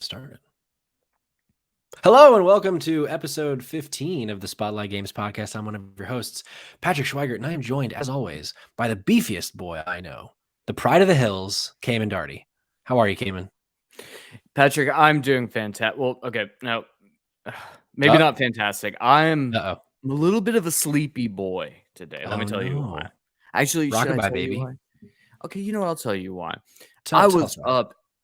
Started. Hello and welcome to episode 15 of the Spotlight Games podcast. I'm one of your hosts, Patrick Schweigert, and I am joined, as always, by the beefiest boy I know, the pride of the hills, Kamen Darty. How are you, Kamen? Patrick, I'm doing fantastic. Well, okay, no, maybe not fantastic. I'm a little bit of a sleepy boy today. Let me tell you why. Actually, should I tell you why? Okay, you know what? I'll tell you why.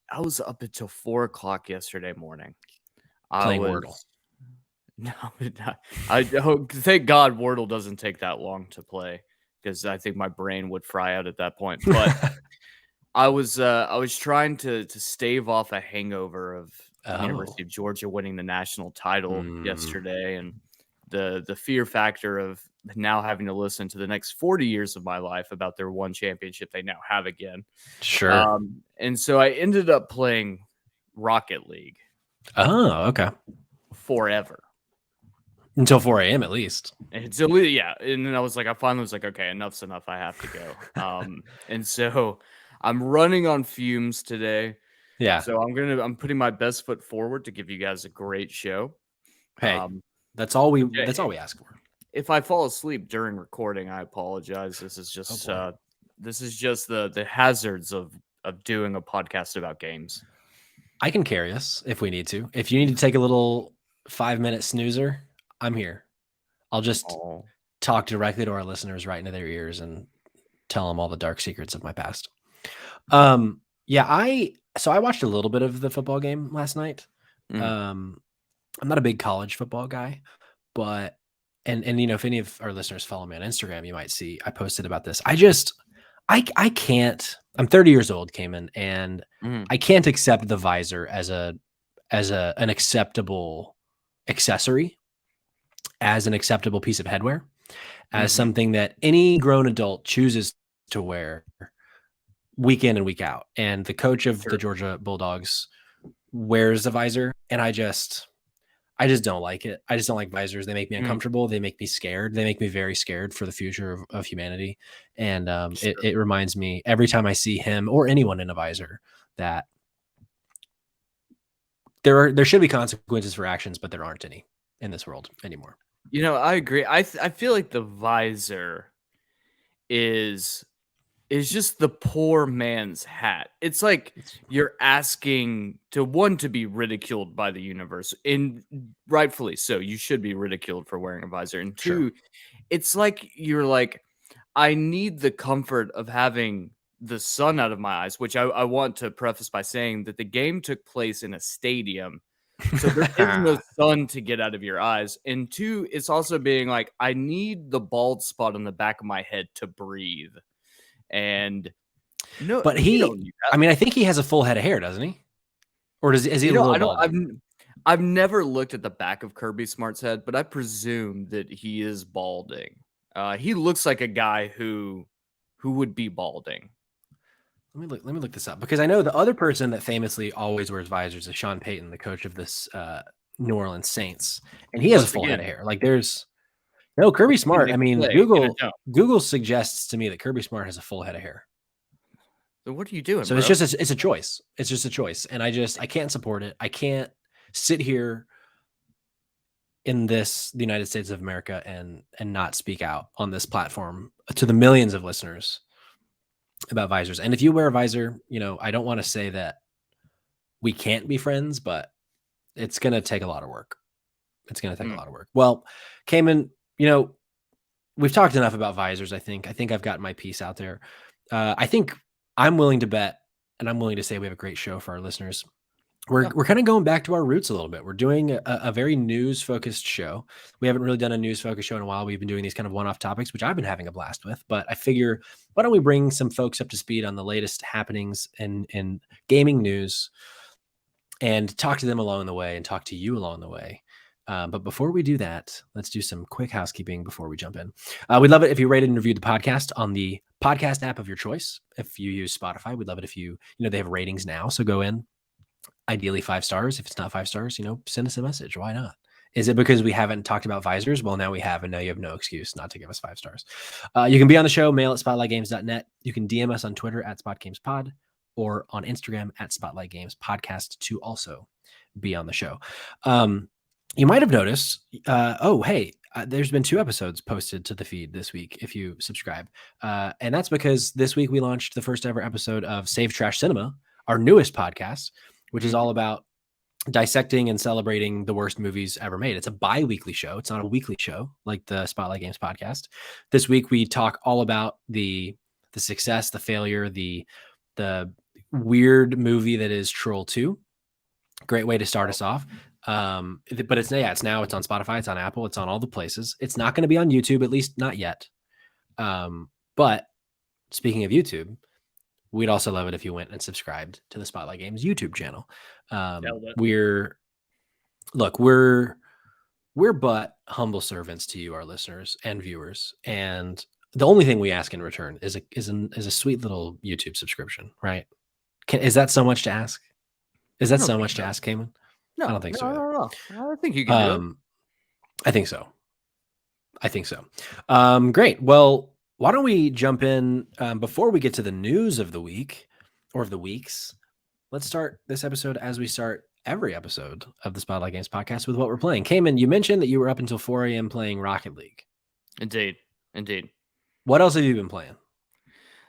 I was up until 4 o'clock yesterday morning. Playing Wordle. No, thank God Wordle doesn't take that long to play, because I think my brain would fry out at that point. But I was trying to stave off a hangover of the University of Georgia winning the national title yesterday, and the fear factor of now having to listen to the next 40 years of my life about their one championship they now have again. Sure. And so I ended up playing Rocket League. Oh, okay. Forever. Until 4 a.m. at least. Until, yeah. And then I finally was like, okay, enough's enough. I have to go. And so I'm running on fumes today. Yeah. So I'm putting my best foot forward to give you guys a great show. Hey, that's all we ask for. If I fall asleep during recording, I apologize. This is just the hazards of doing a podcast about games. I can carry us if we need to. If you need to take a little 5-minute snoozer, I'm here. I'll just talk directly to our listeners right into their ears and tell them all the dark secrets of my past. Yeah, I watched a little bit of the football game last night. I'm not a big college football guy, but and you know, if any of our listeners follow me on Instagram, you might see I posted about this. I can't. I'm 30 years old, Kamen, and I can't accept the visor as an acceptable accessory, as an acceptable piece of headwear, as something that any grown adult chooses to wear week in and week out. And the coach of the Georgia Bulldogs wears a visor, and I just don't like it. I just don't like visors. They make me uncomfortable. They make me scared. They make me very scared for the future of humanity. And it reminds me every time I see him or anyone in a visor that there should be consequences for actions, but there aren't any in this world anymore. You know, I agree. I feel like the visor is just the poor man's hat. It's like you're asking to be ridiculed by the universe, and rightfully so. You should be ridiculed for wearing a visor. And two, it's like you're like, I need the comfort of having the sun out of my eyes, which I want to preface by saying that the game took place in a stadium. So there is no sun to get out of your eyes. And two, it's also being like, I need the bald spot on the back of my head to breathe. And no, but I think he has a full head of hair, doesn't he? Or is he a little balding? I've never looked at the back of Kirby Smart's head, but I presume that he is balding. He looks like a guy who would be balding. Let me look this up, because I know the other person that famously always wears visors is Sean Payton, the coach of this New Orleans Saints, and he has a full head of hair. Like there's no Kirby Smart. I mean, Google suggests to me that Kirby Smart has a full head of hair. So what are you doing? So bro? it's a choice. It's just a choice, and I can't support it. I can't sit here in the United States of America and not speak out on this platform to the millions of listeners about visors. And if you wear a visor, you know, I don't want to say that we can't be friends, but it's going to take a lot of work. It's going to take a lot of work. Well, Kamen, you know, we've talked enough about visors. I think I've gotten my piece out there. I think I'm willing to bet, and I'm willing to say we have a great show for our listeners. We're kind of going back to our roots a little bit. We're doing a very news-focused show. We haven't really done a news-focused show in a while. We've been doing these kind of one-off topics, which I've been having a blast with. But I figure, why don't we bring some folks up to speed on the latest happenings in gaming news and talk to them along the way and talk to you along the way. But before we do that, let's do some quick housekeeping before we jump in. We'd love it if you rated and reviewed the podcast on the podcast app of your choice. If you use Spotify, we'd love it if you know, they have ratings now. So go in. Ideally 5 stars. If it's not 5 stars, you know, send us a message. Why not? Is it because we haven't talked about visors? Well, now we have, and now you have no excuse not to give us 5 stars. You can be on the show, mail at spotlightgames.net. You can DM us on Twitter at spotgamespod. or on Instagram at Spotlight Games Podcast to also be on the show. You might have noticed, there's been 2 episodes posted to the feed this week if you subscribe. And that's because this week we launched the first ever episode of Save Trash Cinema, our newest podcast, which is all about dissecting and celebrating the worst movies ever made. It's a bi-weekly show. It's not a weekly show like the Spotlight Games podcast. This week we talk all about the success, the failure, the weird movie that is Troll 2. Great way to start us off. But it's on Spotify, it's on Apple, it's on all the places. It's not going to be on YouTube, at least not yet. But speaking of YouTube, we'd also love it if you went and subscribed to the Spotlight Games YouTube channel. We're but humble servants to you, our listeners and viewers, and the only thing we ask in return is a sweet little YouTube subscription, right? Is that so much to ask? Is that so much to ask, Kamen? No, I don't think so. No. I think you can do it. I think so. Great. Well, why don't we jump in before we get to the news of the week or of the weeks? Let's start this episode as we start every episode of the Spotlight Games podcast with what we're playing. Kamen, you mentioned that you were up until 4 a.m. playing Rocket League. Indeed. What else have you been playing?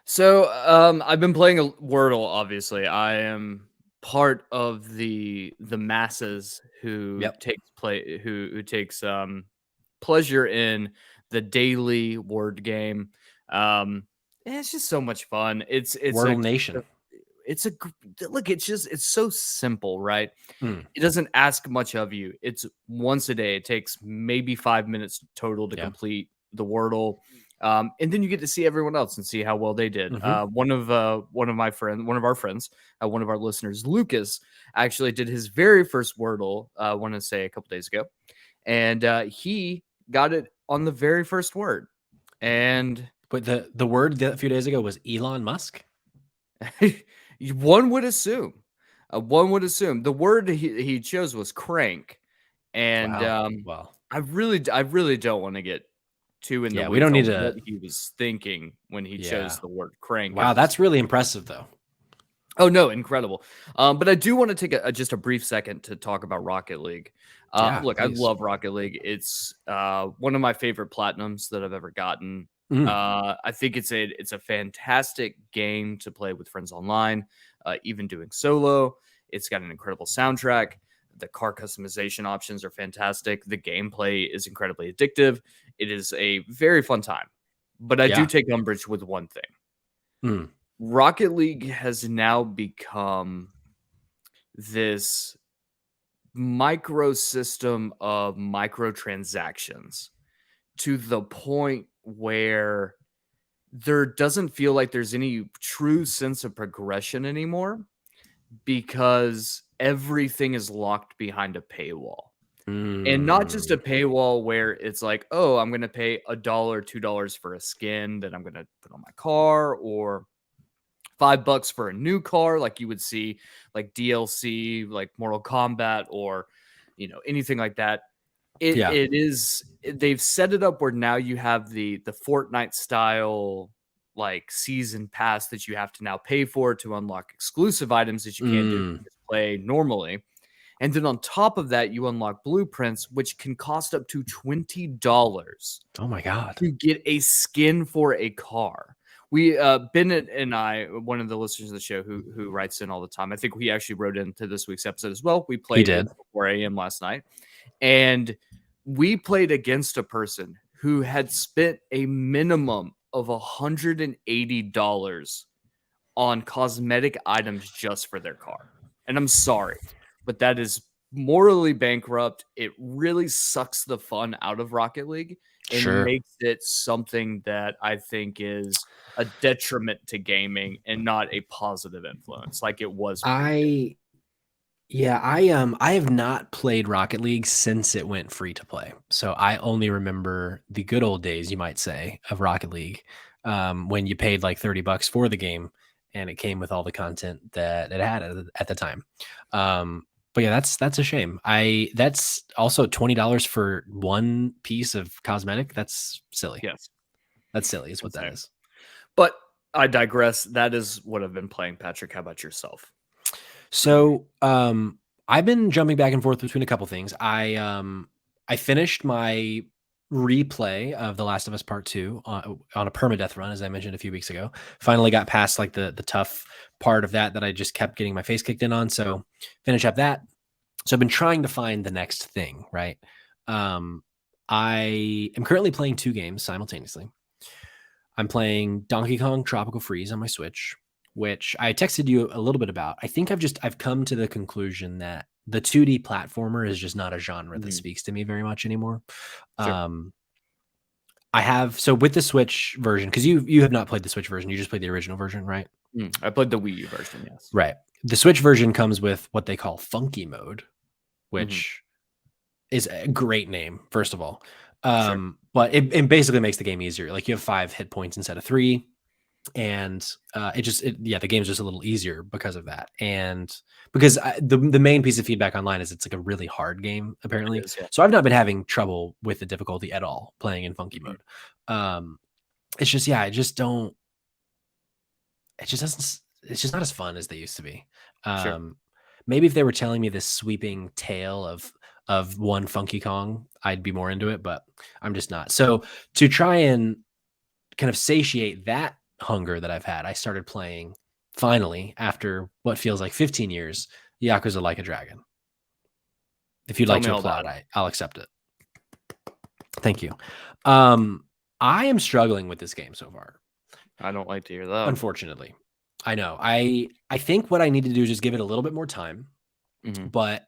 So I've been playing a Wordle, obviously. I am part of the masses who takes pleasure in the daily word game. It's just so much fun. It's Wordle Nation. It's so simple, right? It doesn't ask much of you. It's once a day. It takes maybe 5 minutes total to complete the Wordle. And then you get to see everyone else and see how well they did. One of our listeners, Lucas, actually did his very first Wordle, I want to say a couple days ago. And he got it on the very first word. But the word a few days ago was Elon Musk? One would assume. The word he chose was crank. And I really don't want to get too in the weeds. We don't need to what he was thinking when he chose the word crank. Wow, that's really impressive though. Oh no, incredible. But I do want to take just a brief second to talk about Rocket League. Look, please. I love Rocket League. It's one of my favorite platinums that I've ever gotten. I think it's a fantastic game to play with friends online, even doing solo. It's got an incredible soundtrack. The car customization options are fantastic. The gameplay is incredibly addictive. It is a very fun time. But I do take umbrage with one thing. Rocket League has now become this micro system of microtransactions to the point where there doesn't feel like there's any true sense of progression anymore because everything is locked behind a paywall. And not just a paywall where it's like, oh, I'm going to pay $1, $2 for a skin that I'm going to put on my car, or $5 for a new car, like you would see like DLC, like Mortal Kombat, or anything like that. They've set it up where now you have the Fortnite style like season pass that you have to now pay for to unlock exclusive items that you can't do to play normally. And then on top of that, you unlock blueprints, which can cost up to $20. Oh my God. To get a skin for a car. We Bennett and I, one of the listeners of the show who writes in all the time, I think he actually wrote into this week's episode as well. We played at 4 a.m. last night, and we played against a person who had spent a minimum of $180 on cosmetic items just for their car. And I'm sorry, but that is morally bankrupt. It really sucks the fun out of Rocket League and makes it something that I think is a detriment to gaming and not a positive influence like it was. I have not played Rocket League since it went free to play. So I only remember the good old days, you might say, of Rocket League, when you paid like $30 for the game and it came with all the content that it had at the time. But yeah, that's a shame. That's also $20 for one piece of cosmetic. That's silly. Yes, that's silly. Is what that is. But I digress. That is what I've been playing. Patrick, how about yourself? So, I've been jumping back and forth between a couple things. I finished my replay of The Last of Us Part 2 on a permadeath run, as I mentioned a few weeks ago. Finally got past like the tough part of that I just kept getting my face kicked in on. So finish up that. So I've been trying to find the next thing, right? I am currently playing 2 games simultaneously. I'm playing Donkey Kong Tropical Freeze on my Switch, which I texted you a little bit about. I think I've come to the conclusion that the 2D platformer is just not a genre that speaks to me very much anymore. Sure. I have, so with the Switch version, because you have not played the Switch version, you just played the original version, right? I played the Wii U version, yes. Right. The Switch version comes with what they call funky mode, which is a great name, first of all. Sure. But it basically makes the game easier. Like you have 5 hit points instead of 3. And the game's just a little easier because of that. And because the main piece of feedback online is it's like a really hard game, apparently. Is, yeah. So I've not been having trouble with the difficulty at all playing in funky mode. It's just, I just don't, it just doesn't, it's just not as fun as they used to be. Sure. Maybe if they were telling me this sweeping tale of one Funky Kong, I'd be more into it, but I'm just not. So to try and kind of satiate that hunger that I've had, I started playing finally after what feels like 15 years, Yakuza Like a Dragon. If you'd Tell like me to all applaud, about it. I'll accept it. Thank you. I am struggling with this game so far. I don't like to hear that. Unfortunately. I know. I think what I need to do is just give it a little bit more time. But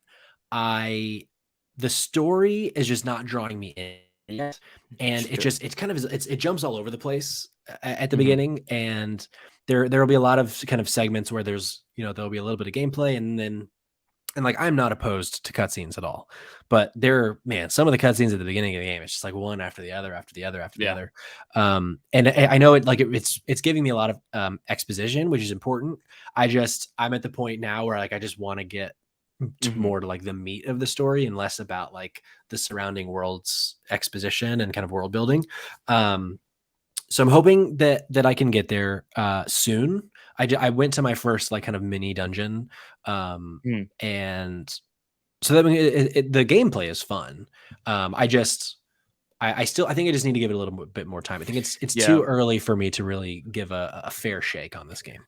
the story is just not drawing me in yet. And it jumps all over the place at the beginning. And there will be a lot of kind of segments where there'll be a little bit of gameplay and like I'm not opposed to cutscenes at all, but some of the cutscenes at the beginning of the game, it's just like one after the other, after the other, after the other. And I know it's giving me a lot of exposition, which is important. I'm at the point now where like I just want to get more to like the meat of the story and less about like the surrounding world's exposition and kind of world building. So I'm hoping that I can get there soon. I went to my first like kind of mini dungeon, and so that the gameplay is fun. I think I just need to give it a little bit more time. I think it's too early for me to really give a fair shake on this game.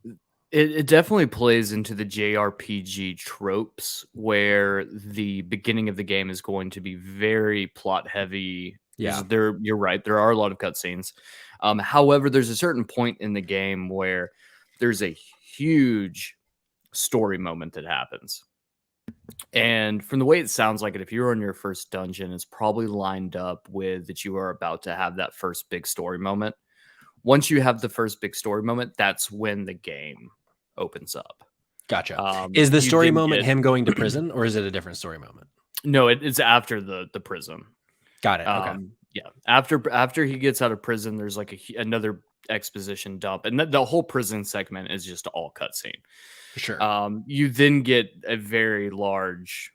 It definitely plays into the JRPG tropes where the beginning of the game is going to be very plot heavy. Yeah. You're right. There are a lot of cutscenes. However, there's a certain point in the game where there's a huge story moment that happens. And from the way it sounds like it, if you're on your first dungeon, it's probably lined up with that you are about to have that first big story moment. Once you have the first big story moment, that's when the game opens up. Gotcha. Is the story moment him going to prison, or is it a different story moment? No, it's after the prison. Got it. Okay. Yeah, after he gets out of prison, there's like another exposition dump, and the whole prison segment is just all cutscene. For sure. You then get a very large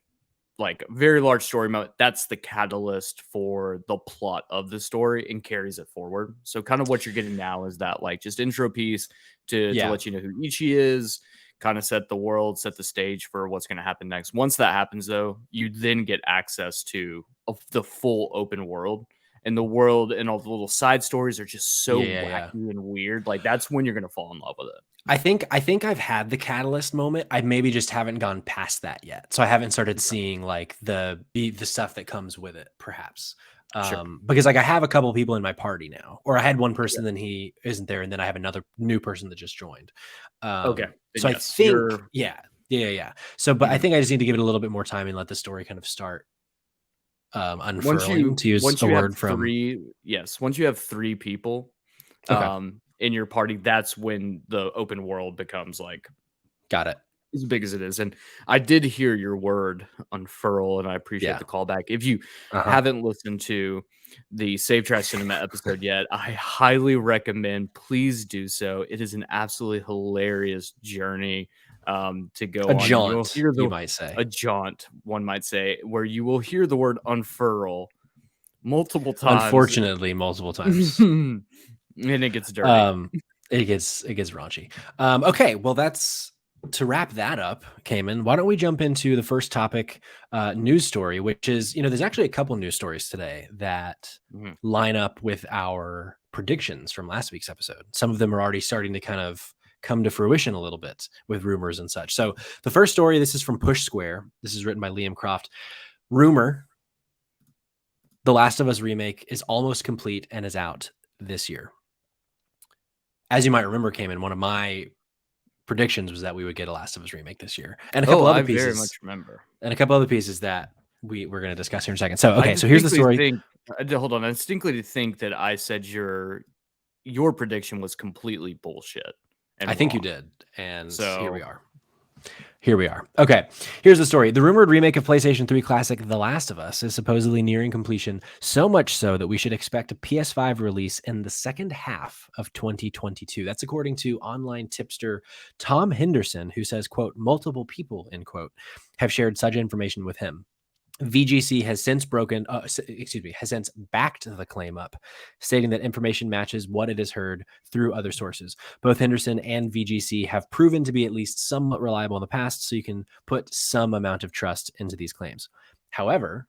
story moment. That's the catalyst for the plot of the story and carries it forward. So kind of what you're getting now is that like just intro piece to let you know who Ichi is, kind of set the world, set the stage for what's going to happen next. Once that happens, though, you then get access to the full open world. And the world and all the little side stories are just so wacky and weird. Like that's when you're going to fall in love with it. I think I've had the catalyst moment. I maybe just haven't gone past that yet. So I haven't started seeing like the stuff that comes with it, perhaps. Because like I have a couple people in my party now, or I had one person, then he isn't there, and then I have another new person that just joined. Okay. So yes, I think, yeah. So, but I think I just need to give it a little bit more time and let the story kind of start unfurling, to use a word from once you have 3 people in your party, that's when the open world becomes like got it as big as it is. And I did hear your word unfurl, and I appreciate the callback. If you haven't listened to the Save Trash Cinema episode yet, I highly recommend, please do so. It is an absolutely hilarious journey to go on. Jaunt, you might say. A jaunt, one might say, where you will hear the word unfurl multiple times. Unfortunately, multiple times. And it gets dirty. It gets raunchy. Okay, well, that's to wrap that up, Kamen. Why don't we jump into the first topic, news story, which is, there's actually a couple news stories today that Mhm. line up with our predictions from last week's episode. Some of them are already starting to kind of come to fruition a little bit with rumors and such. So the first story, this is from Push Square. This is written by Liam Croft. Rumor: The Last of Us Remake is almost complete and is out this year. As you might remember, Kamen, one of my predictions was that we would get a Last of Us Remake this year, and a Oh, couple other I very pieces, much remember. that we're going to discuss here in a second. So, I okay, so here's the distinctly story. think hold on, I distinctly think that I said your prediction was completely bullshit I and think you wrong. did, and here we So are. Here we are. Okay, here's the story. The rumored remake of PlayStation 3 classic The Last of Us is supposedly nearing completion, so much so that we should expect a PS5 release in the second half of 2022. That's according to online tipster Tom Henderson, who says, quote, multiple people, end quote, have shared such information with him. VGC has since has since backed the claim up, stating that information matches what it has heard through other sources. Both Henderson and VGC have proven to be at least somewhat reliable in the past, so you can put some amount of trust into these claims. However,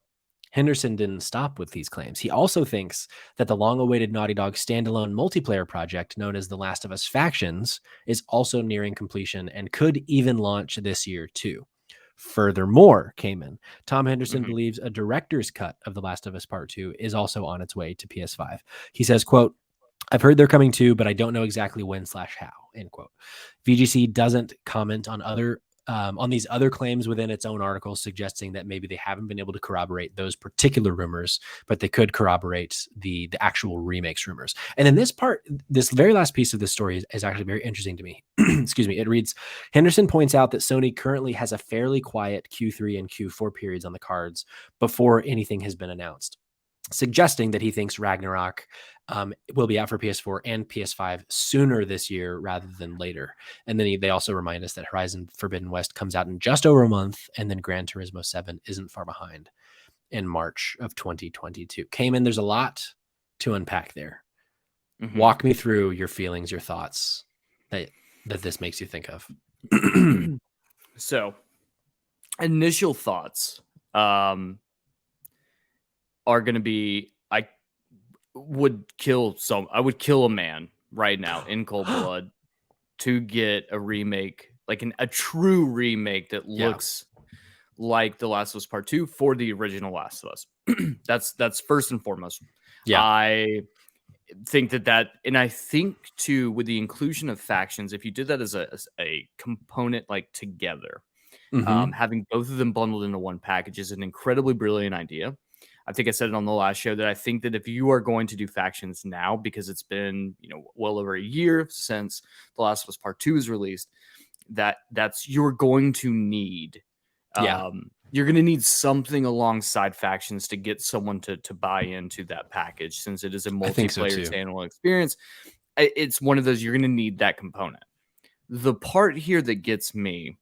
Henderson didn't stop with these claims. He also thinks that the long-awaited Naughty Dog standalone multiplayer project known as The Last of Us Factions is also nearing completion and could even launch this year too. Furthermore, Kamen, Tom Henderson mhm. believes a director's cut of The Last of Us Part 2 is also on its way to PS5. He says, quote, I've heard they're coming too, but I don't know exactly when/how, end quote. VGC doesn't comment on these other claims within its own article, suggesting that maybe they haven't been able to corroborate those particular rumors, but they could corroborate the actual remakes rumors. And then this very last piece of this story is actually very interesting to me. Excuse me. It reads, Henderson points out that Sony currently has a fairly quiet Q3 and Q4 periods on the cards before anything has been announced, suggesting that he thinks Ragnarok will be out for PS4 and PS5 sooner this year rather than later. And then they also remind us that Horizon Forbidden West comes out in just over a month, and then Gran Turismo 7 isn't far behind in March of 2022. Kamen, there's a lot to unpack there. Mhm. Walk me through your feelings, your thoughts that this makes you think of. So, initial thoughts are going to be I would kill a man right now in cold blood to get a remake, like a true remake that Yeah. looks like The Last of Us Part 2 for the original Last of Us. That's first and foremost. Yeah. I think and I think too, with the inclusion of factions, if you did that as a component, like together, Mm-hmm. having both of them bundled into one package is an incredibly brilliant idea. I think I said it on the last show that I think that if you are going to do factions now, because it's been well over a year since The Last of Us Part 2 is released, you're going to need Yeah. you're going to need something alongside factions to get someone to buy into that package, since it is a I think so multiplayer too. standalone experience. It's one of those, you're going to need that component. The part here that gets me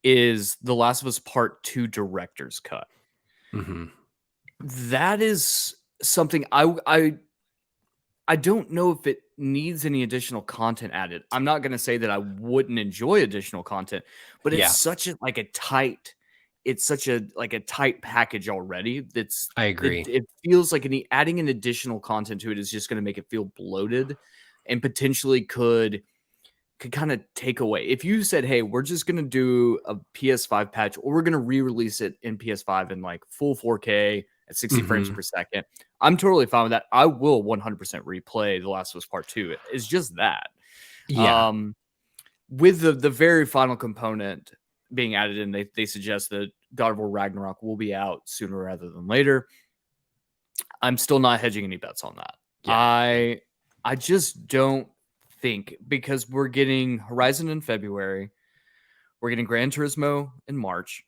is The Last of Us Part 2 director's cut. Mm-hmm. That is something I don't know if it needs any additional content added. I'm not going to say that I wouldn't enjoy additional content, but it's Yeah, such a tight package already. I agree. It feels like adding an additional content to it is just going to make it feel bloated, and potentially could kind of take away. If you said, "Hey, we're just going to do a PS5 patch, or we're going to re-release it in PS5 in like full 4K at 60 frames Mm-hmm. per second," I'm totally fine with that. I will 100% replay The Last of Us Part 2. It's just that. Yeah, Um, with the very final component being added in, they suggest that God of War Ragnarok will be out sooner rather than later. I'm still not hedging any bets on that. yeah. I just don't think, because we're getting Horizon in February, we're getting Gran Turismo in March.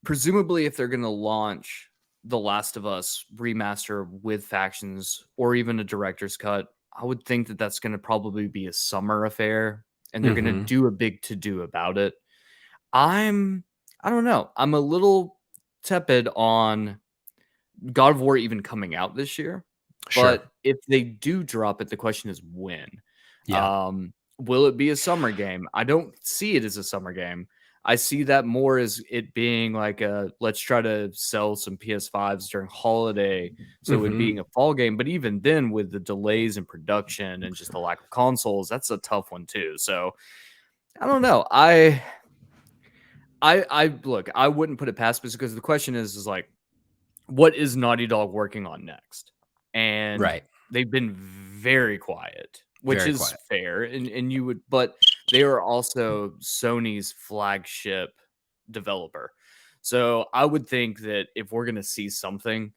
Presumably, if they're going to launch The Last of Us remaster with factions or even a director's cut, I would think that that's going to probably be a summer affair, and they're going to Mm-hmm. do a big to do about it. I don't know. I'm a little tepid on God of War even coming out this year. Sure. But if they do drop it, the question is when. Yeah. Will it be a summer game? I don't see it as a summer game. I see that more as it being like a let's try to sell some PS5s during holiday, so it being a fall game. But even then, with the delays in production and just the lack of consoles, that's a tough one too. So I don't know. I look, I wouldn't put it past this because the question is like, what is Naughty Dog working on next? And Right. they've been very quiet, which Very is quiet. fair. And you would, but they are also Sony's flagship developer. So I would think that if we're gonna see something,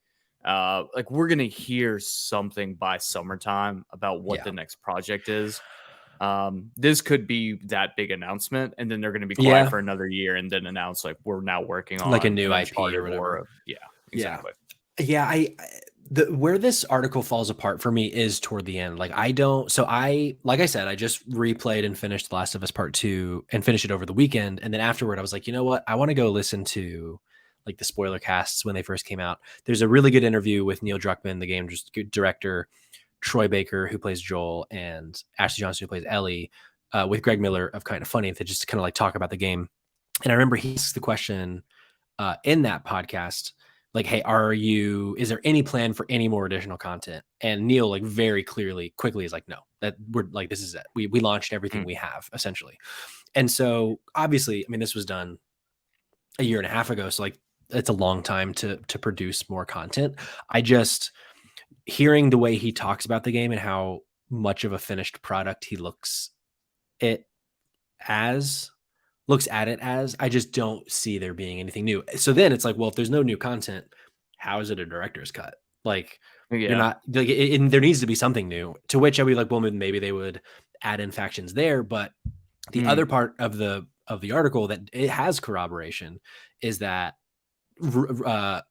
like we're gonna hear something by summertime about what Yeah. the next project is. This could be that big announcement, and then they're going to be quiet Yeah. for another year, and then announce like we're now working Like a on new an IP or Uncharted whatever. yeah, Yeah. exactly. Yeah, where this article falls apart for me is toward the end. Like I don't so I like I said, I just replayed and finished The Last of Us Part 2 and finished it over the weekend. And then afterward I was like, you know what? I want to go listen to like the spoiler casts when they first came out. There's a really good interview with Neil Druckmann, the game director, Troy Baker, who plays Joel, and Ashley Johnson, who plays Ellie, with Greg Miller of Kind of Funny, to just kind of like talk about the game. And I remember he asked the question in that podcast, like, hey, is there any plan for any more additional content? And Neil, like, very clearly, quickly is like, no, that we're like, this is it. We launched everything Mm. we have, essentially. And so obviously, I mean, this was done a year and a half ago. So like it's a long time to produce more content. I just hearing the way he talks about the game and how much of a finished product he it as looks at it as, I just don't see there being anything new. So then it's like, well, if there's no new content, how is it a director's cut? Like, you're Yeah. not like there needs to be something new. To which I'd be like, well, maybe they would add in factions there. But the Mm. other part of the article that it has corroboration is that the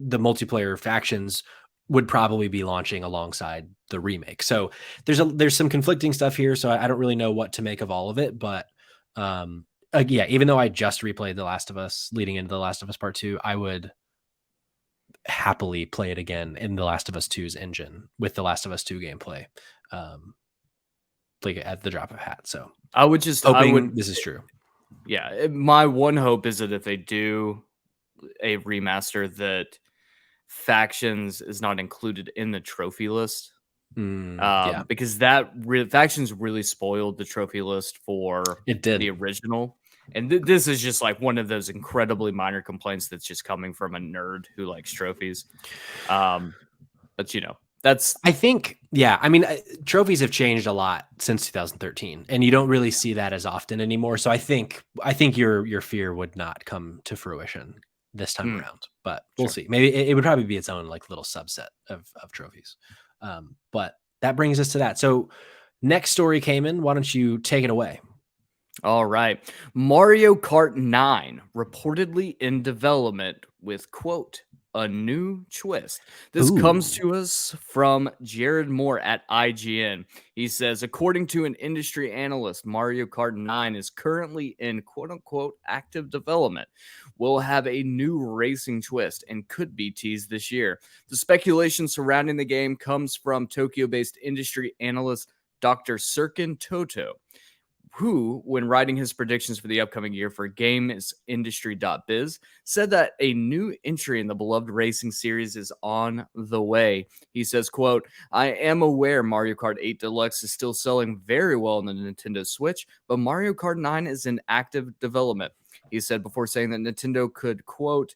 multiplayer factions would probably be launching alongside the remake. So there's some conflicting stuff here. So I don't really know what to make of all of it, but yeah, even though I just replayed The Last of Us leading into The Last of Us Part 2, I would happily play it again in The Last of Us 2's engine with The Last of Us 2 gameplay, like at the drop of a hat. So I hoping would, this is true. yeah. My one hope is that if they do a remaster, that factions is not included in the trophy list. Yeah, Because factions really spoiled the trophy list for it did. the original. And this is just like one of those incredibly minor complaints that's just coming from a nerd who likes trophies. But that's I think, yeah. I mean, trophies have changed a lot since 2013, and you don't really see that as often anymore. So I think your fear would not come to fruition this time around. But we'll sure. see. Maybe it would probably be its own like little subset of trophies. But that brings us to that. So next story, Kamen, why don't you take it away? All right. Mario Kart 9 reportedly in development with, quote, a new twist. This comes Ooh, to us from Jared Moore at IGN. He says, according to an industry analyst, Mario Kart 9 is currently in, quote unquote, active development. Will have a new racing twist and could be teased this year. The speculation surrounding the game comes from Tokyo based industry analyst Dr. Sirkin Toto, who, when writing his predictions for the upcoming year for GamesIndustry.biz, said that a new entry in the beloved racing series is on the way. He says, quote, I am aware Mario Kart 8 Deluxe is still selling very well on the Nintendo Switch, but Mario Kart 9 is in active development. He said before saying that Nintendo could, quote,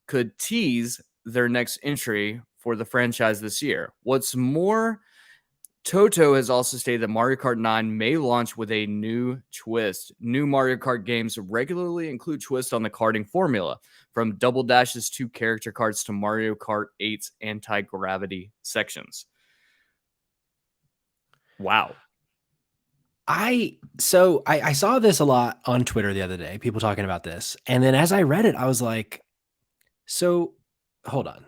could tease their next entry for the franchise this year. What's more, Toto has also stated that Mario Kart 9 may launch with a new twist. New Mario Kart games regularly include twists on the karting formula, from Double Dash's 2 character carts to Mario Kart 8's anti-gravity sections. Wow. I saw this a lot on Twitter the other day, people talking about this. And then as I read it, I was like, so hold on.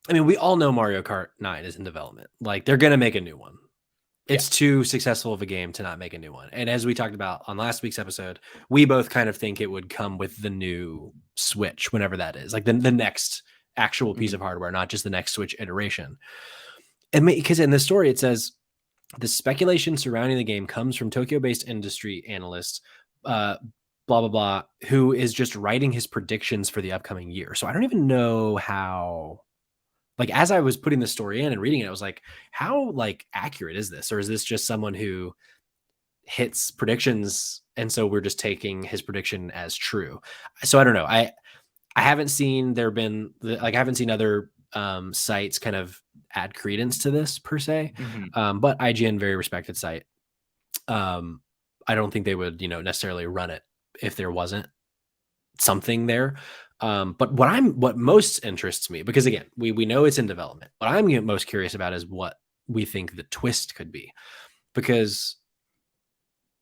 I mean, we all know Mario Kart 9 is in development. Like they're going to make a new one. It's too successful of a game to not make a new one. And as we talked about on last week's episode, we both kind of think it would come with the new Switch, whenever that is, like the next actual piece of hardware, not just the next Switch iteration. And because in the story it says The speculation surrounding the game comes from Tokyo-based industry analyst, uh, blah blah blah, who is just writing his predictions for the upcoming year. So I don't even know how. Like as I was putting the story in and reading it, I was like, how like accurate is this, or is this just someone who hits predictions and so we're just taking his prediction as true? So I don't know. I haven't seen I haven't seen other sites kind of add credence to this per se, Mhm. but IGN, very respected site. Um, I don't think they would, necessarily run it if there wasn't something there. But what most interests me, because again, we know it's in development. What I'm most curious about is what we think the twist could be, because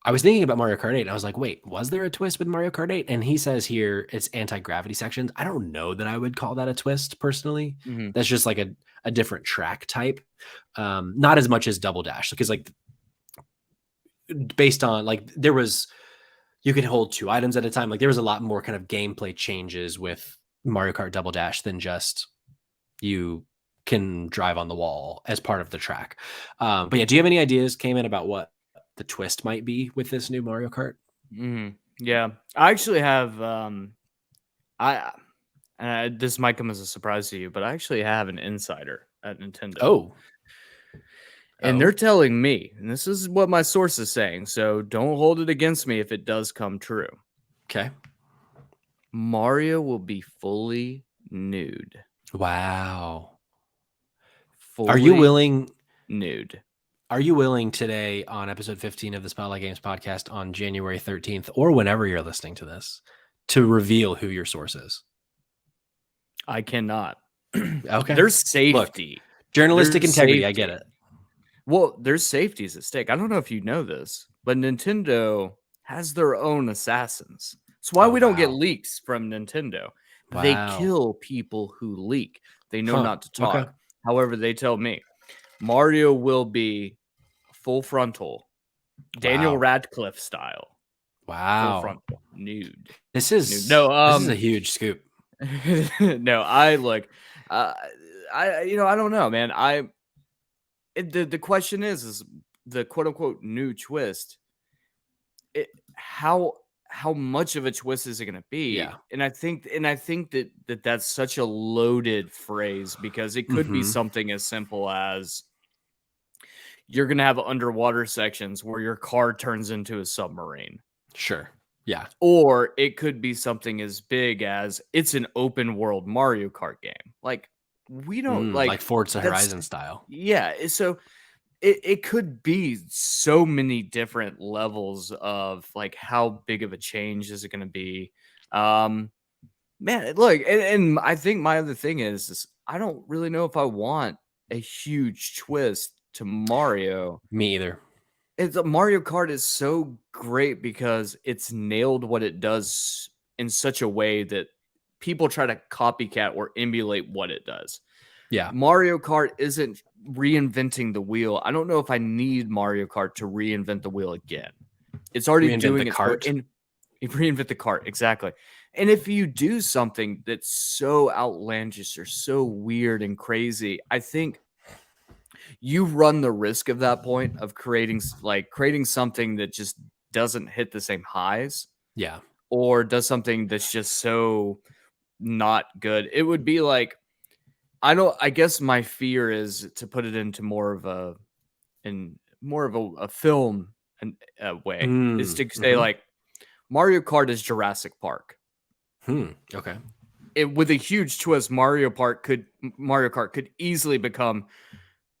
I was thinking about Mario Kart 8 and I was like, wait, was there a twist with Mario Kart 8? And he says here it's anti-gravity sections. I don't know that I would call that a twist personally. Mhm. That's just like a different track type. Not as much as Double Dash, because like based on like you could hold 2 items at a time. Like there was a lot more kind of gameplay changes with Mario Kart Double Dash than just you can drive on the wall as part of the track. But yeah, do you have any ideas, Kamen, about what the twist might be with this new Mario Kart? Mhm. Yeah. I actually have I this might come as a surprise to you, but I actually have an insider at Nintendo. Oh, And they're telling me, and this is what my source is saying, so don't hold it against me if it does come true. okay. Mario will be fully nude. Wow. Are you Fully willing? nude. Are you willing today on episode 15 of the Spotlight Games podcast on January 13th, or whenever you're listening to this, to reveal who your source is? I cannot. Okay. There's Look, safety. journalistic There's integrity. I get safety. it. Well, there's safeties at stake. I don't know if you know this, but Nintendo has their own assassins. It's why Oh, we don't get wow. leaks from Nintendo. They Wow. kill people who leak. They know Huh. not to Okay. talk. However, they tell me Mario will be full frontal, Daniel Wow. Radcliffe style, full Wow. frontal, nude, This nude. is No, this is a huge scoop. no. I look, uh, I don't know, man. The question is the quote unquote new twist. It, how much of a twist is it going to be? Yeah. And I think that's such a loaded phrase because it could be Mhm. something as simple as you're going to have underwater sections where your car turns into a submarine. Sure. Yeah. Or it could be something as big as it's an open world Mario Kart game. Like we don't Like Forza that's Horizon style. yeah. So it could be so many different levels of like how big of a change is it going to be. Um, Man, look, and I think my other thing is I don't really know if I want a huge twist to Mario. Me either. It's Mario Kart is so great because it's nailed what it does in such a way that people try to copycat or emulate what it does. Yeah. Mario Kart isn't reinventing the wheel. I don't know if I need Mario Kart to reinvent the wheel again. It's already Reinvent the doing its work. cart. And reinvent the cart, exactly. And if you do something that's so outlandish or so weird and crazy, I think you run the risk of that point of creating something that just doesn't hit the same highs Yeah. or does something that's just so not good. It would be like I guess my fear is to put it into more of a film way is to say Mhm. like Mario Kart is Jurassic Park. Okay. With a huge twist, Mario Kart could easily become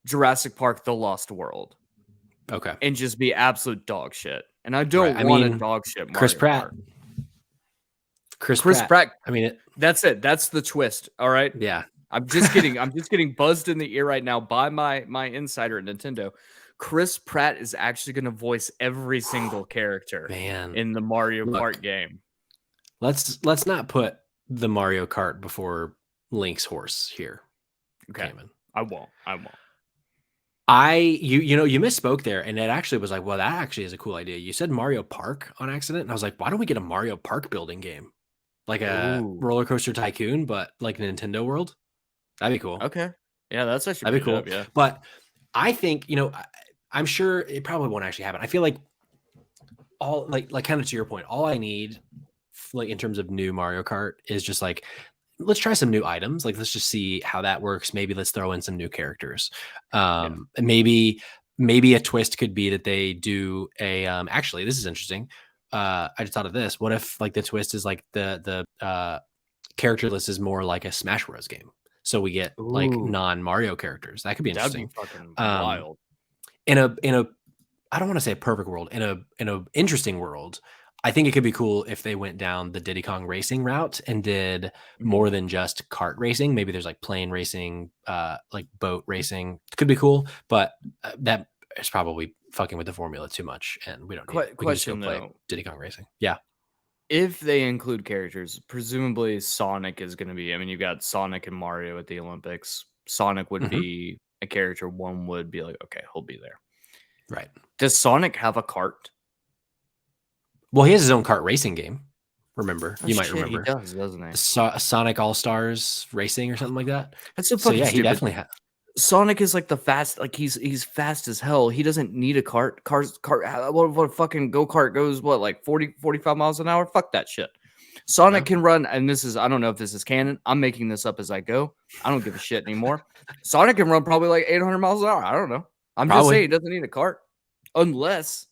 Jurassic Park: The Lost World Okay. and just be absolute dog shit. And I Right. don't I want a mean, dog shit Chris Mario Pratt. Kart. Chris Chris Pratt. Pratt. I mean, That's it. That's the twist. All right. yeah. I'm just getting buzzed in the ear right now by my insider at Nintendo. Chris Pratt is actually going to voice every single character Man, in the Mario look, Kart game. let's not put the Mario Kart before Link's horse here, Okay. Cayman. I won't. You misspoke there, and it actually was like, well, that actually is a cool idea. You said Mario Park on accident, and I was like, why don't we get a Mario Park building game, like a Ooh. roller coaster tycoon, but like Nintendo World? That'd be cool. Okay. Yeah, that's actually That'd be pretty cool. dope. Yeah. But I think I'm sure it probably won't actually happen. I feel like all like kind of to your point, all I need like in terms of new Mario Kart is just like let's try some new items. Like let's just see how that works. Maybe let's throw in some new characters. Yeah. And maybe a twist could be that they do a actually this is interesting. I just thought of this. What if like the twist is like the character list is more like a Smash Bros game. So we get like Ooh, non-Mario characters. That could be that'd be interesting. fucking Um wild. in a I don't want to say a perfect world. In a interesting world, I think it could be cool if they went down the Diddy Kong racing route and did Mhm. more than just kart racing. Maybe there's like plane racing, like boat racing. It could be cool, but that is probably fucking with the formula too much, and we don't need it. We can just go Question play though, Diddy Kong racing. Yeah. if they include characters, presumably Sonic is going to be. I mean, you got Sonic and Mario at the Olympics. Sonic would Hmm. be a character one would be like, okay, he'll be there. Right. Does Sonic have a cart? Well, he has his own kart racing game. Remember, Oh you might shit, he remember does, doesn't he? Sonic All Stars Racing or something like that. That's so So fucking yeah, he stupid. definitely has. Sonic is like the fast, like he's fast as hell. He doesn't need a cart. What a fucking go kart goes what like 40, 45 miles an hour? Fuck that shit. Sonic Yeah, can run, and this is I don't know if this is canon. I'm making this up as I go. I don't give a shit anymore. Sonic can run probably like 800 miles an hour. I don't know. I'm just saying probably. he doesn't need a cart unless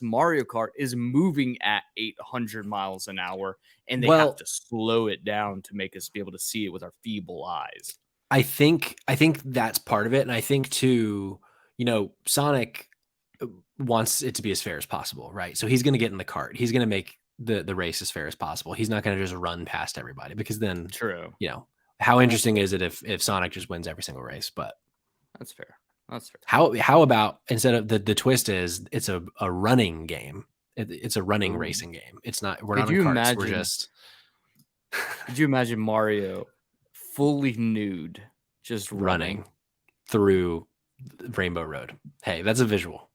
Mario Kart is moving at 800 miles an hour and they have Well, to slow it down to make us be able to see it with our feeble eyes. I think that's part of it, and I think too, Sonic wants it to be as fair as possible, right? So he's going to get in the cart. He's going to make the race as fair as possible. He's not going to just run past everybody because then, True. you know, how That's interesting fair. is it if Sonic just wins every single race? But That's fair. That's fair. how about instead of the twist is it's a running game. It's a running Ooh. racing game. It's not we're Could not in you carts. We're imagine just could you imagine Mario fully nude just running? running through Rainbow Road. Hey, that's a visual.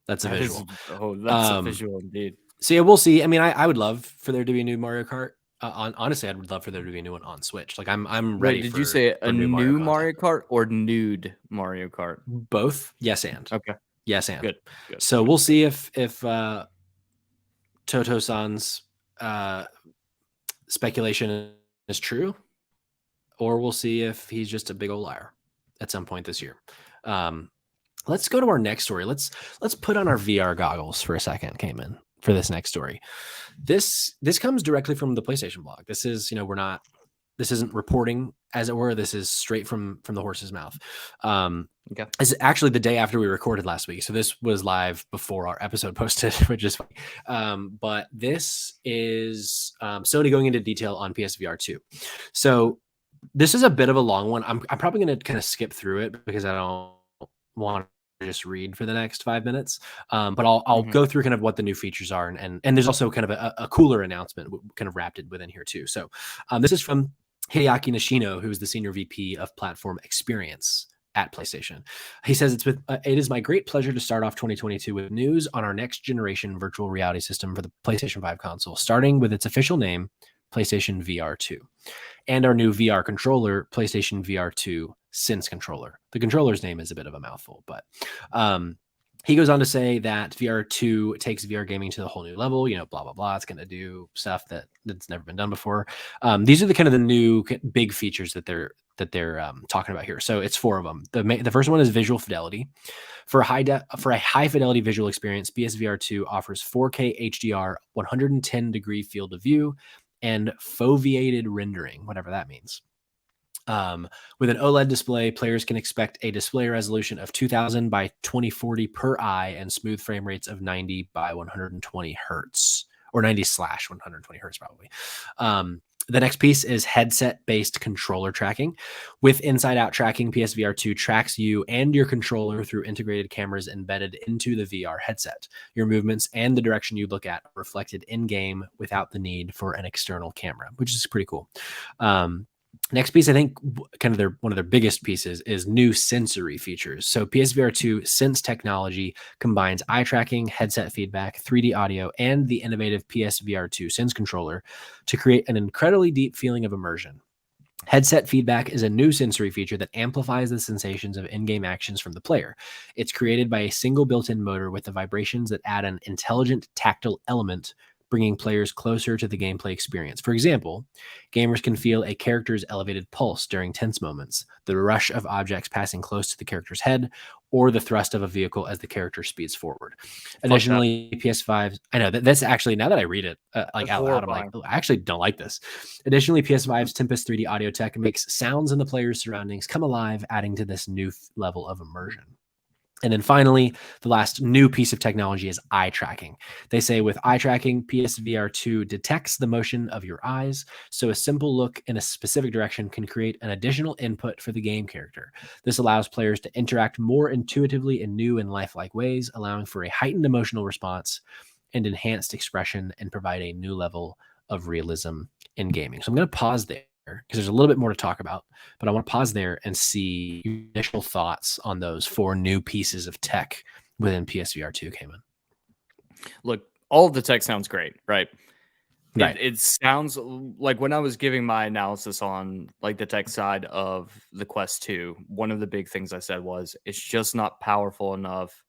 That's a That is visual. that's a Um, visual indeed. so yeah, we'll see. I mean, I would love for there to be a new Mario Kart. Honestly, I would love for there to be a new one on Switch. Like I'm Wait, ready did you say a for new Mario new content. Mario Kart or nude Mario Kart? Both, yes and Okay, yes and. good, good, So good. we'll see if Toto-san's speculation is true, or we'll see if he's just a big old liar at some point this year. Let's go to our next story. Let's put on our VR goggles for a second, Kamen, for this next story. This comes directly from the PlayStation blog. This is, this isn't reporting as it were. This is straight from the horse's mouth. Okay. It's actually the day after we recorded last week. So this was live before our episode posted, which is funny. But this is Sony going into detail on PSVR 2. So this is a bit of a long one. I'm probably going to kind of skip through it because I don't want to just read for the next 5 minutes. But I'll Mhm. go through kind of what the new features are, and there's also kind of a cooler announcement kind of wrapped within here too. So this is from Hideaki Nishino, who is the senior VP of platform experience at PlayStation. He says it is my great pleasure to start off 2022 with news on our next generation virtual reality system for the PlayStation 5 console, starting with its official name, PlayStation VR 2, and our new VR controller, PlayStation VR 2 Sense controller. The controller's name is a bit of a mouthful, but he goes on to say that VR2 takes VR gaming to the whole new level, blah, blah, blah. It's going to do stuff that's never been done before. These are the kind of the new big features that they're talking about here. So it's 4 of them. The first one is visual fidelity. For a high fidelity visual experience, PSVR 2 offers 4K HDR, 110-degree field of view, and foveated rendering, whatever that means. With an OLED display, players can expect a display resolution of 2000 by 2040 per eye and smooth frame rates of 90 by 120 hertz, or 90/120 hertz probably. The next piece is headset-based controller tracking. With inside-out tracking, PSVR 2 tracks you and your controller through integrated cameras embedded into the VR headset. Your movements and the direction you look at are reflected in-game without the need for an external camera, which is pretty cool. Next piece, I think kind of one of their biggest pieces is new sensory features. So PSVR 2 Sense technology combines eye tracking, headset feedback, 3D audio, and the innovative PSVR 2 Sense controller to create an incredibly deep feeling of immersion. Headset feedback is a new sensory feature that amplifies the sensations of in game actions from the player. It's created by a single built in motor with the vibrations that add an intelligent tactile element, bringing players closer to the gameplay experience. For example, gamers can feel a character's elevated pulse during tense moments, the rush of objects passing close to the character's head, or the thrust of a vehicle as the character speeds forward. Fuck that. Additionally, PS5, I know that's actually, now that I read it like That's out loud, I'm like, horrifying. oh, I actually don't like this. Additionally, PS5's Tempest 3D audio tech makes sounds in the player's surroundings come alive, adding to this new level of immersion. And then finally, the last new piece of technology is eye tracking. They say with eye tracking, PSVR 2 detects the motion of your eyes, so a simple look in a specific direction can create an additional input for the game character. This allows players to interact more intuitively in new and lifelike ways, allowing for a heightened emotional response and enhanced expression and provide a new level of realism in gaming. So I'm going to pause there because there's a little bit more to talk about, but I want to pause there and see your initial thoughts on those 4 new pieces of tech within PSVR 2, Kamen. Look, all of the tech sounds great, right? Right. It sounds like when I was giving my analysis on like the tech side of the Quest 2, one of the big things I said was it's just not powerful enough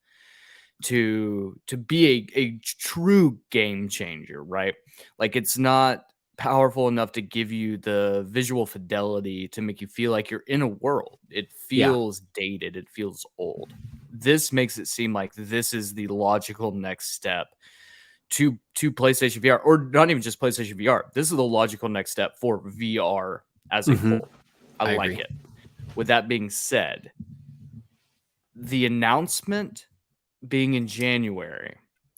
to be a true game changer, right? Like it's not powerful enough to give you the visual fidelity to make you feel like you're in a world. It Yeah. feels dated, it feels old. This makes it seem like this is the logical next step to PlayStation VR, or not even just PlayStation VR. This is the logical next step for VR as a whole. I I like agree. it. With that being said, the announcement being in January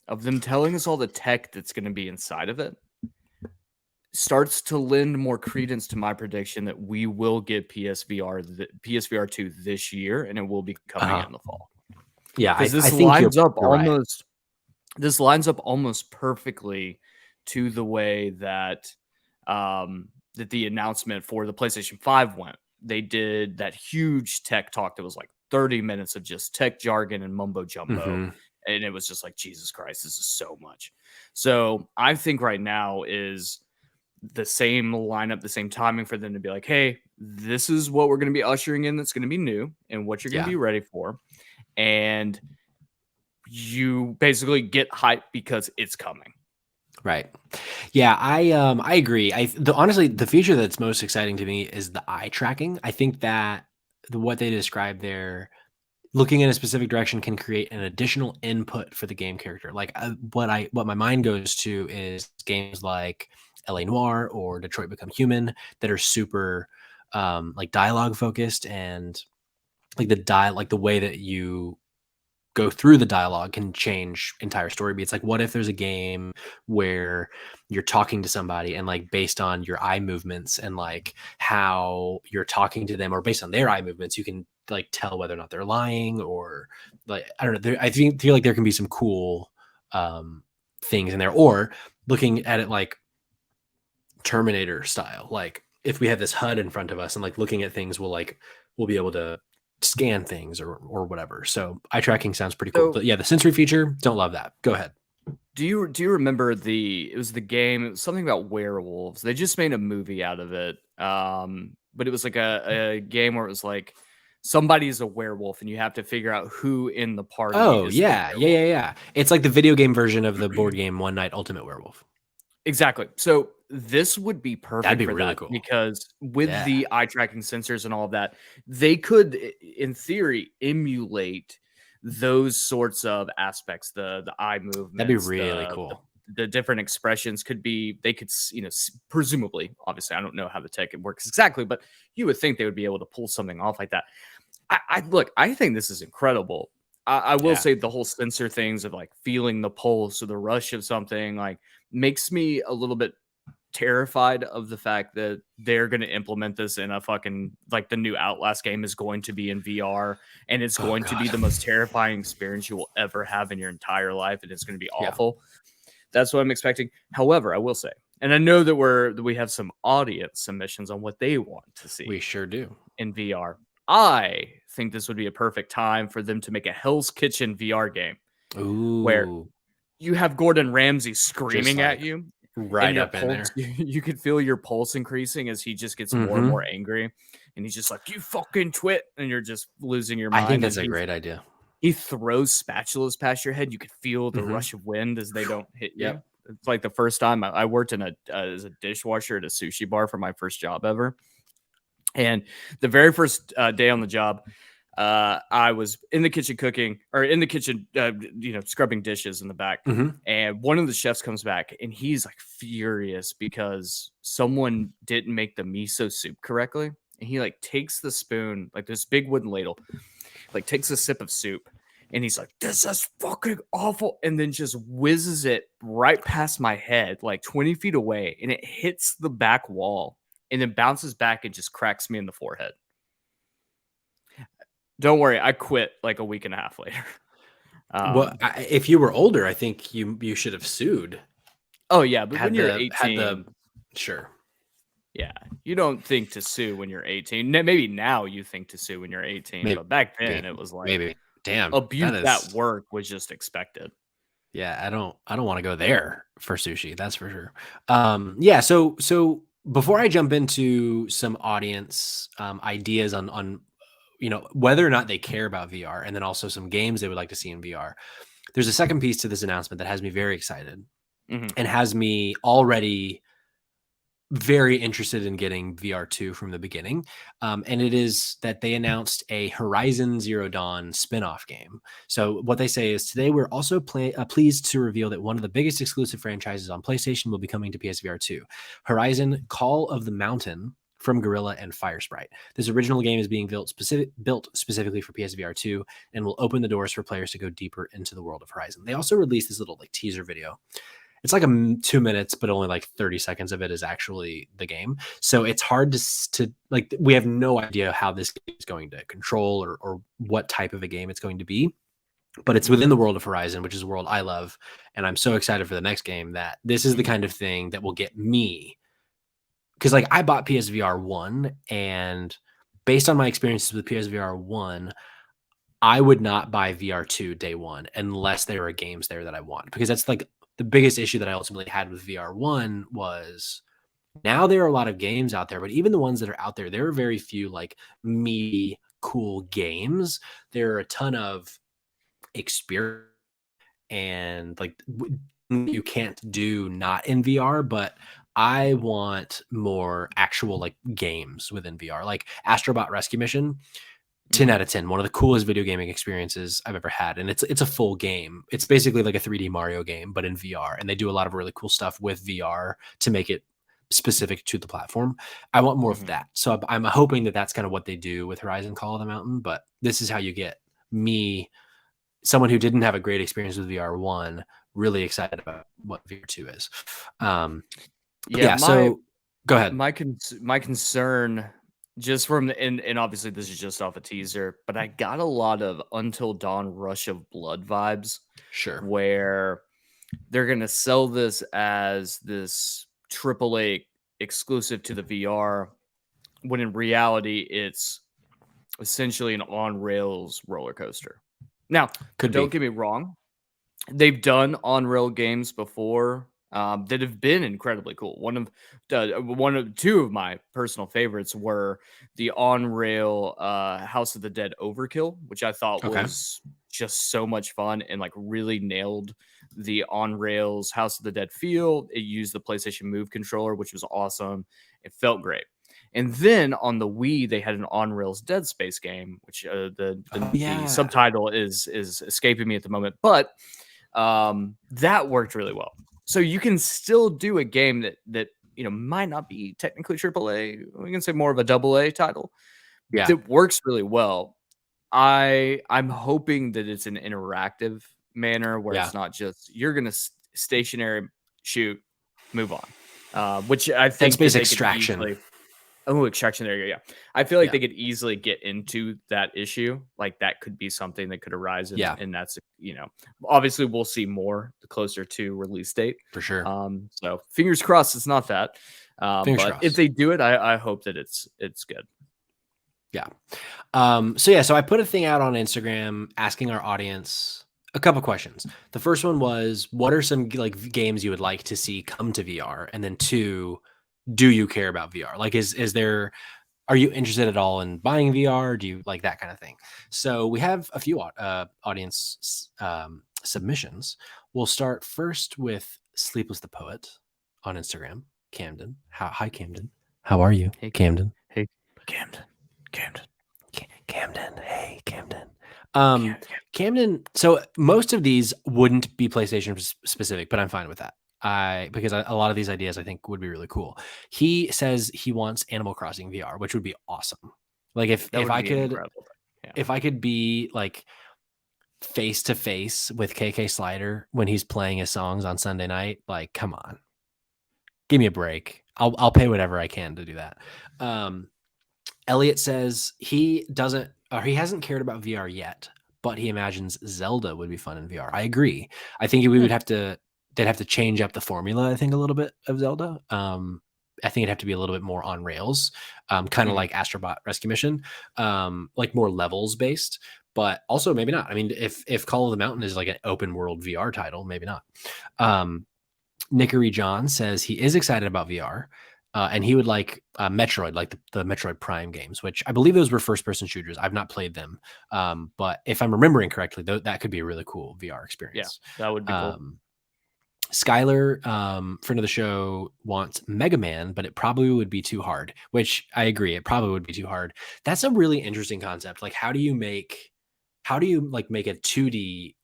of them telling us all the tech that's going to be inside of it starts to lend more credence to my prediction that we will get PSVR 2 this year, and it will be coming Uh-huh. in the fall. Yeah, Because I think this lines up almost perfectly to the way that that the announcement for the PlayStation 5 went. They did that huge tech talk that was like 30 minutes of just tech jargon and mumbo jumbo. Mm-hmm. And it was just like, Jesus Christ, this is so much. So I think right now is the same lineup, the same timing for them to be like, hey, this is what we're going to be ushering in that's going to be new and what you're going to Yeah. be ready for. And you basically get hype because it's coming. Right. Yeah, I agree. Honestly, the feature that's most exciting to me is the eye tracking. I think that what they described there, looking in a specific direction, can create an additional input for the game character. Like what my mind goes to is games like LA Noire or Detroit Become Human that are super like dialogue focused, and like the way that you go through the dialogue can change entire story beats. Like, what if there's a game where you're talking to somebody and like based on your eye movements and like how you're talking to them, or based on their eye movements, you can like tell whether or not they're lying, or like, I don't know. I feel like there can be some cool things in there, or looking at it like Terminator style. Like if we have this HUD in front of us and like looking at things, we'll be able to scan things or whatever. So eye tracking sounds pretty cool. So But yeah, the sensory feature, don't love that. Go ahead. do you remember it was the game, it was something about werewolves. They just made a movie out of it. But it was like a game where it was like somebody's a werewolf and you have to figure out who in the party Oh is the yeah, yeah, werewolf. yeah, yeah. It's like the video game version of the board game One Night Ultimate Werewolf. Exactly. So this would be That'd perfect be for really that cool. because with Yeah, the eye tracking sensors and all of that, they could, in theory, emulate those sorts of aspects. The eye that'd be movements, really cool. the different expressions could be. They could, presumably, obviously, I don't know how the tech works exactly, but you would think they would be able to pull something off like that. I look. I think this is incredible. I will Yeah. say the whole sensor things of like feeling the pulse or the rush of something like makes me a little bit terrified of the fact that they're going to implement this in a fucking like the new Outlast game is going to be in VR and it's Oh going to be god. the most terrifying experience you will ever have in your entire life and it's going to be Yeah, awful. That's what I'm expecting. However, I will say, and I know that we have some audience submissions on what they want to we see sure do. in VR. I think this would be a perfect time for them to make a Hell's Kitchen VR game where Ooh, you have Gordon Ramsay just screaming at like you and right your up in pulse, there. you could feel your pulse increasing as he just gets more and Mm-hmm. more angry, and he's just like, "You fucking twit," and you're just losing your I think mind. And that's a great idea. he throws spatulas past your head. You could feel the Mm-hmm. rush of wind as they don't hit you. Yep. It's like the first time I worked in as a dishwasher at a sushi bar for my first job ever. And the very first day on the job, I was in the kitchen cooking, or in the kitchen, scrubbing dishes in the back. Mm-hmm. And one of the chefs comes back and he's like furious because someone didn't make the miso soup correctly. And he like takes the spoon, like this big wooden ladle, like takes a sip of soup, and he's like, "This is fucking awful," and then just whizzes it right past my head, like 20 feet away, and it hits the back wall and then bounces back and just cracks me in the forehead. Don't worry, I quit like a week and a half later. Well, Um, if you were older, I think you should have sued. oh yeah, but when Had you're the 18, sure. yeah, you don't think to sue when you're 18. Maybe now you think to sue when you're 18, Maybe but back then it was like maybe. Damn, abuse that at is work was just expected. yeah. I don't want to go there for sushi. That's for sure. Yeah. So before I jump into some audience ideas on whether or not they care about VR, and then also some games they would like to see in VR. There's a second piece to this announcement that has me very excited Mhm. and has me already very interested in getting VR2 from the beginning. And it is that they announced a Horizon Zero Dawn spin-off game. So what they say is today we're also pleased to reveal that one of the biggest exclusive franchises on PlayStation will be coming to PSVR 2. Horizon Call of the Mountain from Guerrilla and Firesprite. This original game is being built specifically for PSVR 2 and will open the doors for players to go deeper into the world of Horizon. They also released this little like teaser video. It's like 2 minutes, but only like 30 seconds of it is actually the game. So it's hard to like, we have no idea how this game is going to control or what type of a game it's going to be, but it's within the world of Horizon, which is a world I love. And I'm so excited for the next game that this is the Mhm. kind of thing that will get me. Cause like I bought PSVR 1, and based on my experiences with PSVR 1, I would not buy VR2 day one unless there are games there that I want, because that's like the biggest issue that I ultimately had with VR1 was now there are a lot of games out there, but even the ones that are out there, there are very few like meaty, cool games. There are a ton of experience and like you can't do not in VR, but I want more actual like games within VR, like Astrobot Rescue Mission. 10 Mhm. out of 10, one of the coolest video gaming experiences I've ever had. And it's a full game. It's basically like a 3D Mario game, but in VR. And they do a lot of really cool stuff with VR to make it specific to the platform. I want more of Mhm. that. So I'm hoping that that's kind of what they do with Horizon Call of the Mountain. But this is how you get me, someone who didn't have a great experience with VR1, really excited about what VR2 is. Um, Yeah, yeah. So go ahead. my concern just from and obviously this is just off a teaser, but I got a lot of Until Dawn Rush of Blood vibes Sure. where they're gonna sell this as this AAA exclusive to the VR, when in reality it's essentially an on rails roller coaster. Now, Could don't be. get me wrong, they've done on rail games before that have been incredibly cool. One of two of my personal favorites were the on rail House of the Dead Overkill, which I thought Okay. was just so much fun and like really nailed the on rails House of the Dead feel. It used the PlayStation Move controller, which was awesome. It felt great. And then on the Wii, they had an on rails Dead Space game, which Oh, the yeah. subtitle is escaping me at the moment, but that worked really well. So you can still do a game that might not be technically AAA. We can say more of a double A title Yeah. that works really well. I'm hoping that it's an interactive manner where Yeah. it's not just you're gonna stationary shoot, move on. Which I Dead think Space that they could Extraction. easily. Oh, extraction. There you go. Yeah, I feel like Yeah. they could easily get into that issue. Like that could be something that could arise, Yeah, and that's obviously we'll see more the closer to release date. for sure. So fingers crossed it's not that. Fingers But if crossed. they do it, I hope that it's good. Yeah. So I put a thing out on Instagram asking our audience a couple questions. The first one was, what are some like games you would like to see come to VR? And then two, do you care about VR? Like, is there, are you interested at all in buying VR? Do you like that kind of thing? So we have a few audience submissions. We'll start first with Sleepless the Poet on Instagram. Camden, hi Camden, how are you, Hey, Camden? hey, Camden, Camden, Camden, hey Camden. Camden. Camden. So most of these wouldn't be PlayStation specific, but I'm fine with that. Because a lot of these ideas I think would be really cool. He says he wants Animal Crossing VR, which would be awesome. Like That if would I be could incredible. Yeah. if I could be like face to face with KK Slider when he's playing his songs on Sunday night, like come on, give me a break. I'll pay whatever I can to do that. Elliot says he doesn't, or he hasn't cared about VR yet, but he imagines Zelda would be fun in VR. I agree. I think we would have to, they'd have to change up the formula, I think, a little bit of Zelda. I think it'd have to be a little bit more on rails, kind of Mhm. like Astrobot Rescue Mission, like more levels based, but also maybe not. I mean, if Call of the Mountain is like an open world VR title, maybe not. Nickery John says he is excited about VR. And he would like Metroid, like the Metroid Prime games, which I believe those were first-person shooters. I've not played them, but if I'm remembering correctly, that could be a really cool VR Yeah, experience. that would be cool. Skylar, friend of the show, wants Mega Man, but it probably would be too hard. Which I agree, it probably would be too hard. That's a really interesting concept. Like, how do you like make a 2D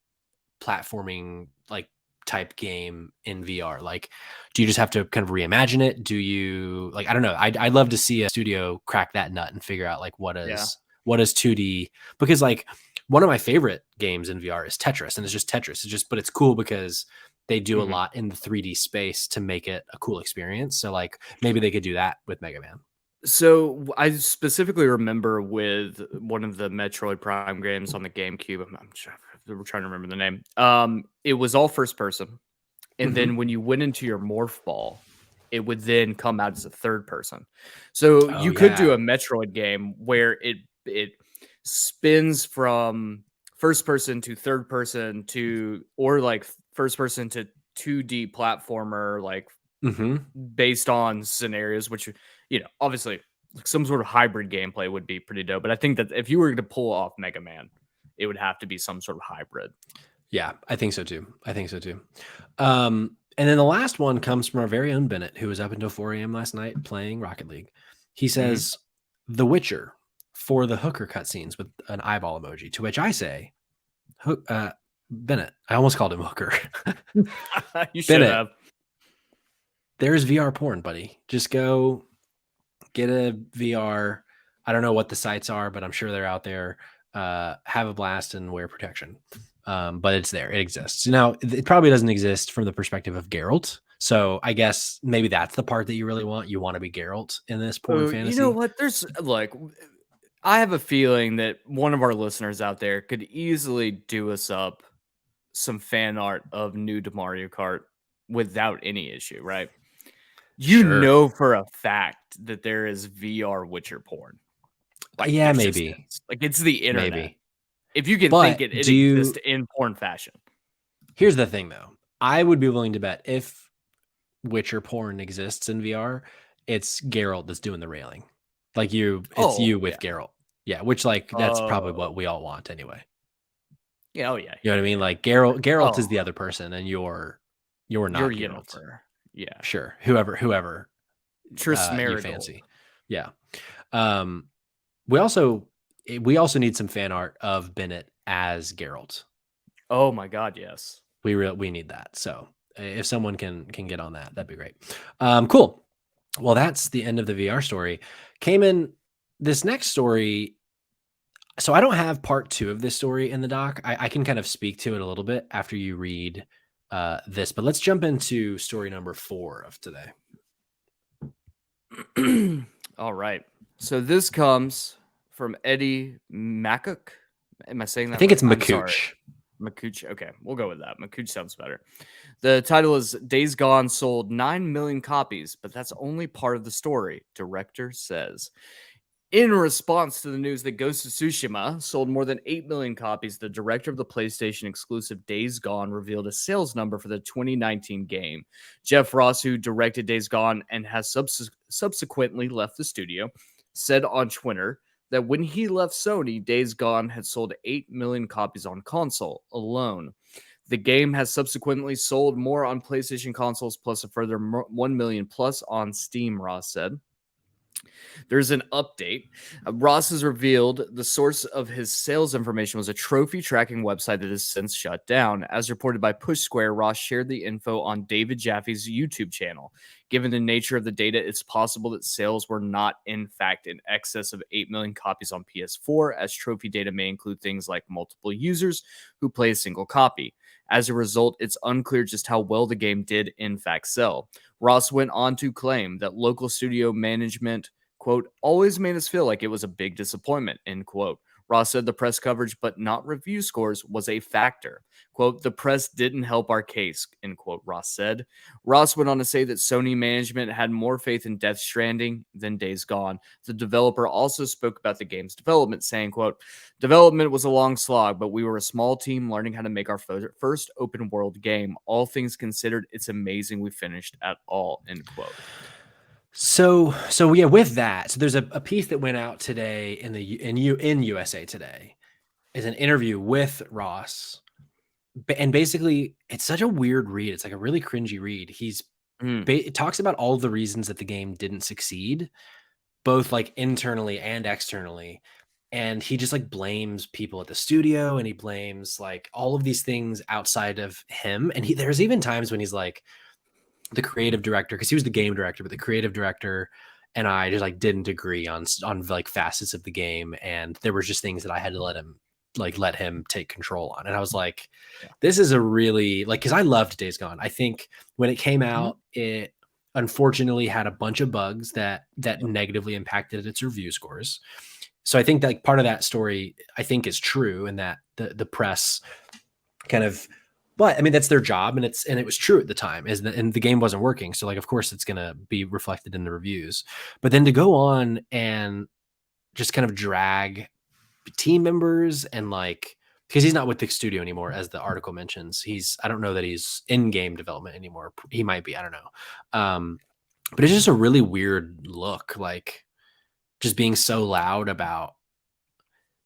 platforming like type game in VR? Like, do you just have to kind of reimagine it? Do you like, I don't know. I'd love to see a studio crack that nut and figure out like Yeah. what is 2D, because like one of my favorite games in VR is Tetris, and it's just Tetris. It's just, but it's cool because they do a Mhm. lot in the 3D space to make it a cool experience. So like maybe they could do that with Mega Man. So I specifically remember with one of the Metroid Prime games on the GameCube. We're trying to remember the name. It was all first person, and Mm-hmm. then when you went into your morph ball, it would then come out as a third person. So Oh you could do yeah. a Metroid game where it spins from first person to third person to, or like first person to 2D platformer, like Mm-hmm. based on scenarios, which, obviously like some sort of hybrid gameplay would be pretty dope. But I think that if you were to pull off Mega Man, it would have to be some sort of hybrid. Yeah, I think so too. I think so too. And then the last one comes from our very own Bennett, who was up until 4 a.m. last night playing Rocket League. He Mhm. says, The Witcher for the hooker cutscenes with an eyeball emoji, to which I say, Bennett, I almost called him Hooker. You should Bennett, have. there's VR porn, buddy. Just go get a VR. I don't know what the sites are, but I'm sure they're out there. Have a blast and wear protection. But it's there. It exists. Now, it probably doesn't exist from the perspective of Geralt. So I guess maybe that's the part that you really want. You want to be Geralt in this porn Oh, you know fantasy. what? I have a feeling that one of our listeners out there could easily do us up some fan art of Nude Mario Kart without any issue, right? You Sure. know for a fact that there is VR Witcher porn. Like, Yeah, there's just maybe. is. Like, it's the internet. Maybe. If you can think But it, it exists in porn fashion. here's the thing though. I would be willing to bet if Witcher porn exists in VR, it's Geralt that's doing the railing. Like it's Oh, you yeah. with Geralt. Yeah, which like that's probably Oh, what we all want anyway. yeah. Oh, yeah. You know Yeah. what I mean? Yeah. Like Geralt is Oh, the other person and you're you're not Geralt. Yennefer. Yeah. Sure. Whoever Triss you Marigold. fancy. Yeah. Um we also need some fan art of Bennett as Geralt. Oh, my God. Yes. We need that. So if someone can get on that, that'd be great. Cool. Well, that's the end of the VR story. Kamen, this next story. So I don't have part 2 of this story in the doc. I can kind of speak to it a little bit after you read this, but let's jump into story number 4 of today. All right. So this comes from Eddie Makuk. Am I saying I that think right? it's I'm sorry. Makooch. Makuch. Okay, we'll go with that. Makuch sounds better. The title is Days Gone sold 9 million copies, but that's only part of the story, director says. In response to the news that Ghost of Tsushima sold more than 8 million copies, the director of the PlayStation exclusive Days Gone revealed a sales number for the 2019 game. Jeff Ross, who directed Days Gone and has subsequently left the studio, said on Twitter that when he left Sony, Days Gone had sold 8 million copies on console alone. The game has subsequently sold more on PlayStation consoles, plus a further 1 million plus on Steam, Ross said. There's an update. Ross has revealed the source of his sales information was a trophy tracking website that has since shut down. As reported by Push Square, Ross shared the info on David Jaffe's YouTube channel. Given the nature of the data, it's possible that sales were not, in fact, in excess of 8 million copies on PS4, as trophy data may include things like multiple users who play a single copy. As a result, it's unclear just how well the game did, in fact, sell. Ross went on to claim that local studio management, quote, always made us feel like it was a big disappointment, end quote. Ross said the press coverage, but not review scores, was a factor. Quote, the press didn't help our case, end quote, Ross said. Ross went on to say that Sony management had more faith in Death Stranding than Days Gone. The developer also spoke about the game's development, saying, quote, development was a long slog, but we were a small team learning how to make our first open world game. All things considered, it's amazing we finished at all, end quote. So yeah, with that, so there's a piece that went out today in USA Today, is an interview with Ross, and basically it's such a weird read. It's like a really cringy read. It talks about all the reasons that the game didn't succeed, both like internally and externally, and he just like blames people at the studio, and he blames like all of these things outside of him. And there's even times when he's like, the creative director, because he was the game director, but the creative director and I just like didn't agree on like facets of the game, and there was just things that I had to let him take control on. And I was like, this is a really like, because I loved Days Gone. I think when it came out, it unfortunately had a bunch of bugs that negatively impacted its review scores. So I think that like part of that story I think is true, and that the press kind of, but I mean, that's their job, and it was true at the time, and the game wasn't working. So like, of course it's going to be reflected in the reviews, but then to go on and just kind of drag team members, and like, because he's not with the studio anymore, as the article mentions, I don't know that he's in game development anymore. He might be, I don't know. But it's just a really weird look, like just being so loud about,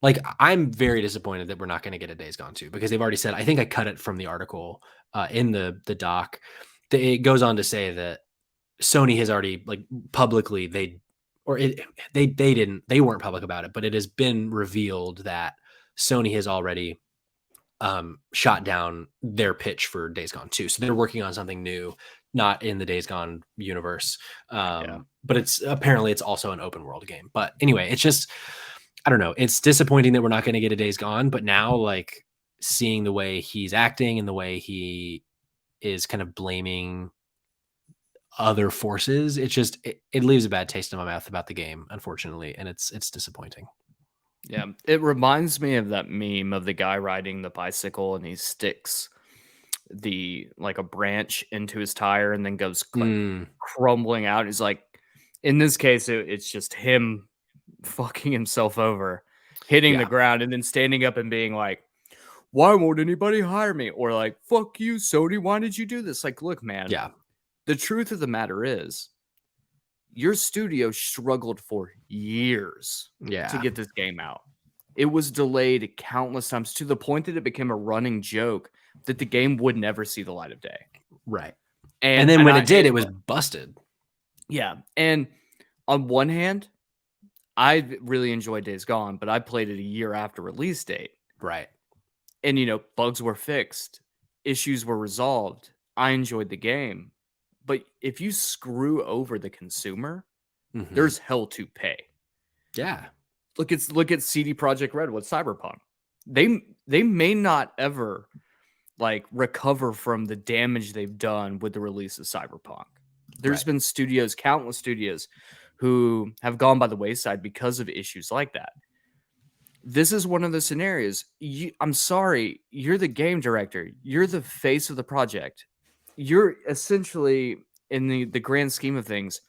like, I'm very disappointed that we're not going to get a Days Gone 2, because they've already said, I think I cut it from the article in the doc. It goes on to say that Sony has already like publicly, they weren't public about it, but it has been revealed that Sony has already shot down their pitch for Days Gone 2. So they're working on something new, not in the Days Gone universe. But it's also an open world game. But anyway, it's just, I don't know. It's disappointing that we're not going to get a Days Gone, but now like seeing the way he's acting and the way he is kind of blaming other forces, it leaves a bad taste in my mouth about the game, unfortunately, and it's disappointing. Yeah, it reminds me of that meme of the guy riding the bicycle and he sticks a branch into his tire and then goes like crumbling out. He's like, in this case, it's just him fucking himself over, hitting the ground, and then standing up and being like, why won't anybody hire me? Or like, fuck you, Sony, why did you do this? Like, look, man, the truth of the matter is your studio struggled for years to get this game out. It was delayed countless times, to the point that it became a running joke that the game would never see the light of day. Right. And then when it did, it was busted. Yeah. And on one hand, I really enjoyed Days Gone, but I played it a year after release date. Right. And, bugs were fixed, issues were resolved. I enjoyed the game. But if you screw over the consumer, there's hell to pay. Yeah. Look at CD Projekt Red with Cyberpunk. They may not ever like recover from the damage they've done with the release of Cyberpunk. There's been countless studios who have gone by the wayside because of issues like that. This is one of the scenarios. I'm sorry, you're the game director. You're the face of the project. You're essentially, in the grand scheme of things,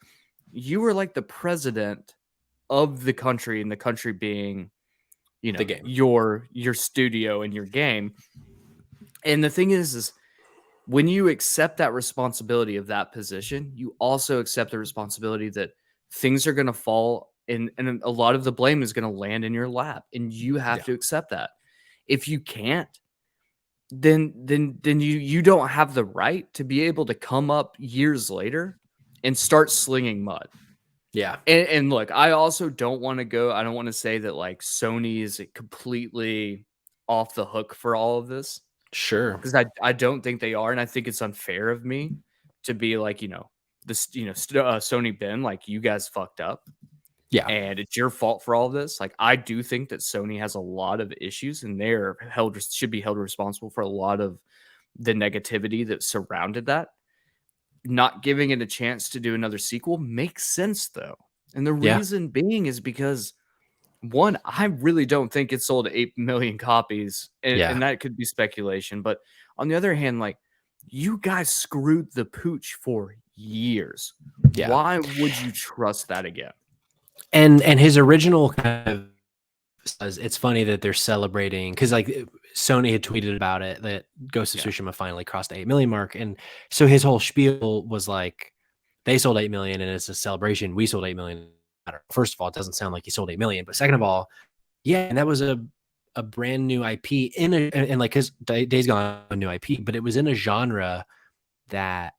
you were like the president of the country, and the country being, you The know, game. your studio and your game. And the thing is when you accept that responsibility of that position, you also accept the responsibility that things are going to fall, and a lot of the blame is going to land in your lap, and you have Yeah. to accept that. If you can't, then you don't have the right to be able to come up years later and start slinging mud. Yeah. And look, I also don't want to go. I don't want to say that like Sony is completely off the hook for all of this, Sure. because I don't think they are, and I think it's unfair of me to be like, Sony Ben, like, you guys fucked up, Yeah. and it's your fault for all of this. Like, I do think that Sony has a lot of issues, and they're should be held responsible for a lot of the negativity that surrounded that. Not giving it a chance to do another sequel makes sense though. And the Yeah. reason being is because, one, I really don't think it sold 8 million copies, Yeah. and that could be speculation. But on the other hand, like, you guys screwed the pooch for years. Yeah. Why would you trust that again? And his original kind of says it's funny that they're celebrating because like Sony had tweeted about it that Ghost of Yeah. Tsushima finally crossed the 8 million mark. And so his whole spiel was like, they sold 8 million and it's a celebration. We sold 8 million. First of all, it doesn't sound like he sold 8 million, but second of all, yeah, and that was a brand new IP in a, and like his Days Gone, a new IP, but it was in a genre that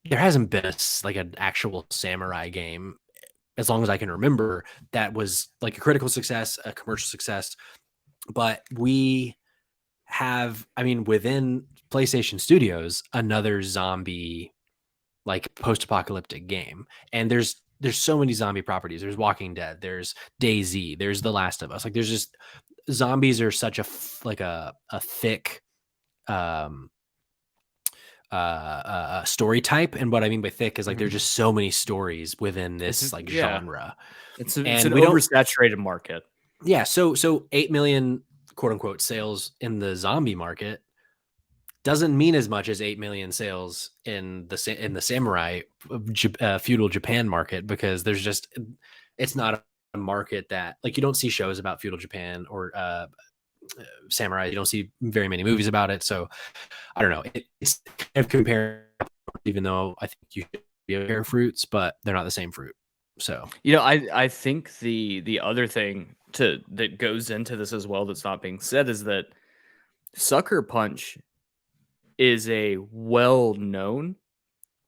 there hasn't been like an actual samurai game as long as I can remember that was like a critical success, a commercial success. But we have, I mean, within PlayStation Studios, another zombie like post-apocalyptic game, and there's so many zombie properties. There's Walking Dead, there's DayZ, there's The Last of Us. Like there's just zombies are such a like a thick um story type. And what I mean by thick is like there's just so many stories within this like Yeah. genre, It's and an we don't. oversaturated market. Yeah, so 8 million quote unquote sales in the zombie market doesn't mean as much as 8 million sales in the samurai feudal Japan market, because there's just, it's not a market that like you don't see shows about feudal Japan or samurai. You don't see very many movies about it. So I don't know. It's kind of comparing, even though I think you should be able to compare fruits, but they're not the same fruit. So I think the other thing that goes into this as well that's not being said is that Sucker Punch is a well-known,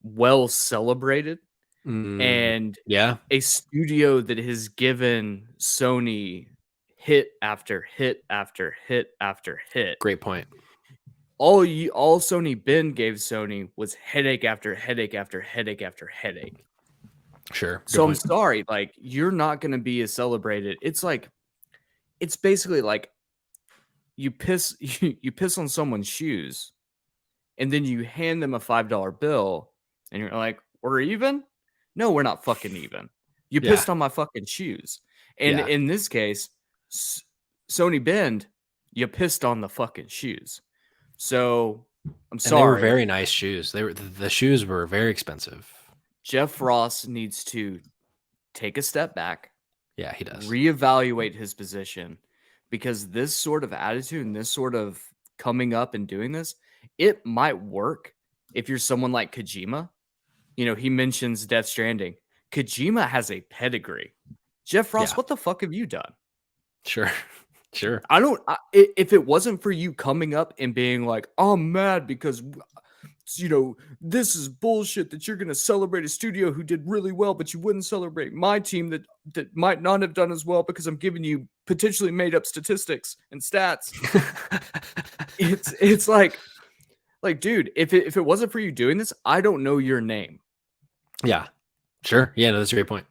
well-celebrated, and yeah, a studio that has given Sony hit after hit after hit after hit. great point. All Sony Ben gave Sony was headache after headache after headache after headache. Sure. So I'm sorry, like, you're not going to be as celebrated. It's like, it's basically like you piss you piss on someone's shoes, and then you hand them a $5 bill, and you're like, "We're even?" No, we're not fucking even. You Yeah. pissed on my fucking shoes. And Yeah. in this case, Sony Bend, you pissed on the fucking shoes. So I'm sorry. And they were very nice shoes. The shoes were very expensive. Jeff Ross needs to take a step back. Yeah, he does. Reevaluate his position, because this sort of attitude and this sort of coming up and doing this, it might work if you're someone like Kojima. You know, he mentions Death Stranding. Kojima has a pedigree. Jeff Ross, what the fuck have you done? Sure. Sure. If it wasn't for you coming up and being like, I'm mad because, this is bullshit that you're going to celebrate a studio who did really well, but you wouldn't celebrate my team that might not have done as well because I'm giving you potentially made up statistics and stats. It's like, dude, if it wasn't for you doing this, I don't know your name. Yeah, sure. Yeah, no, that's a great point.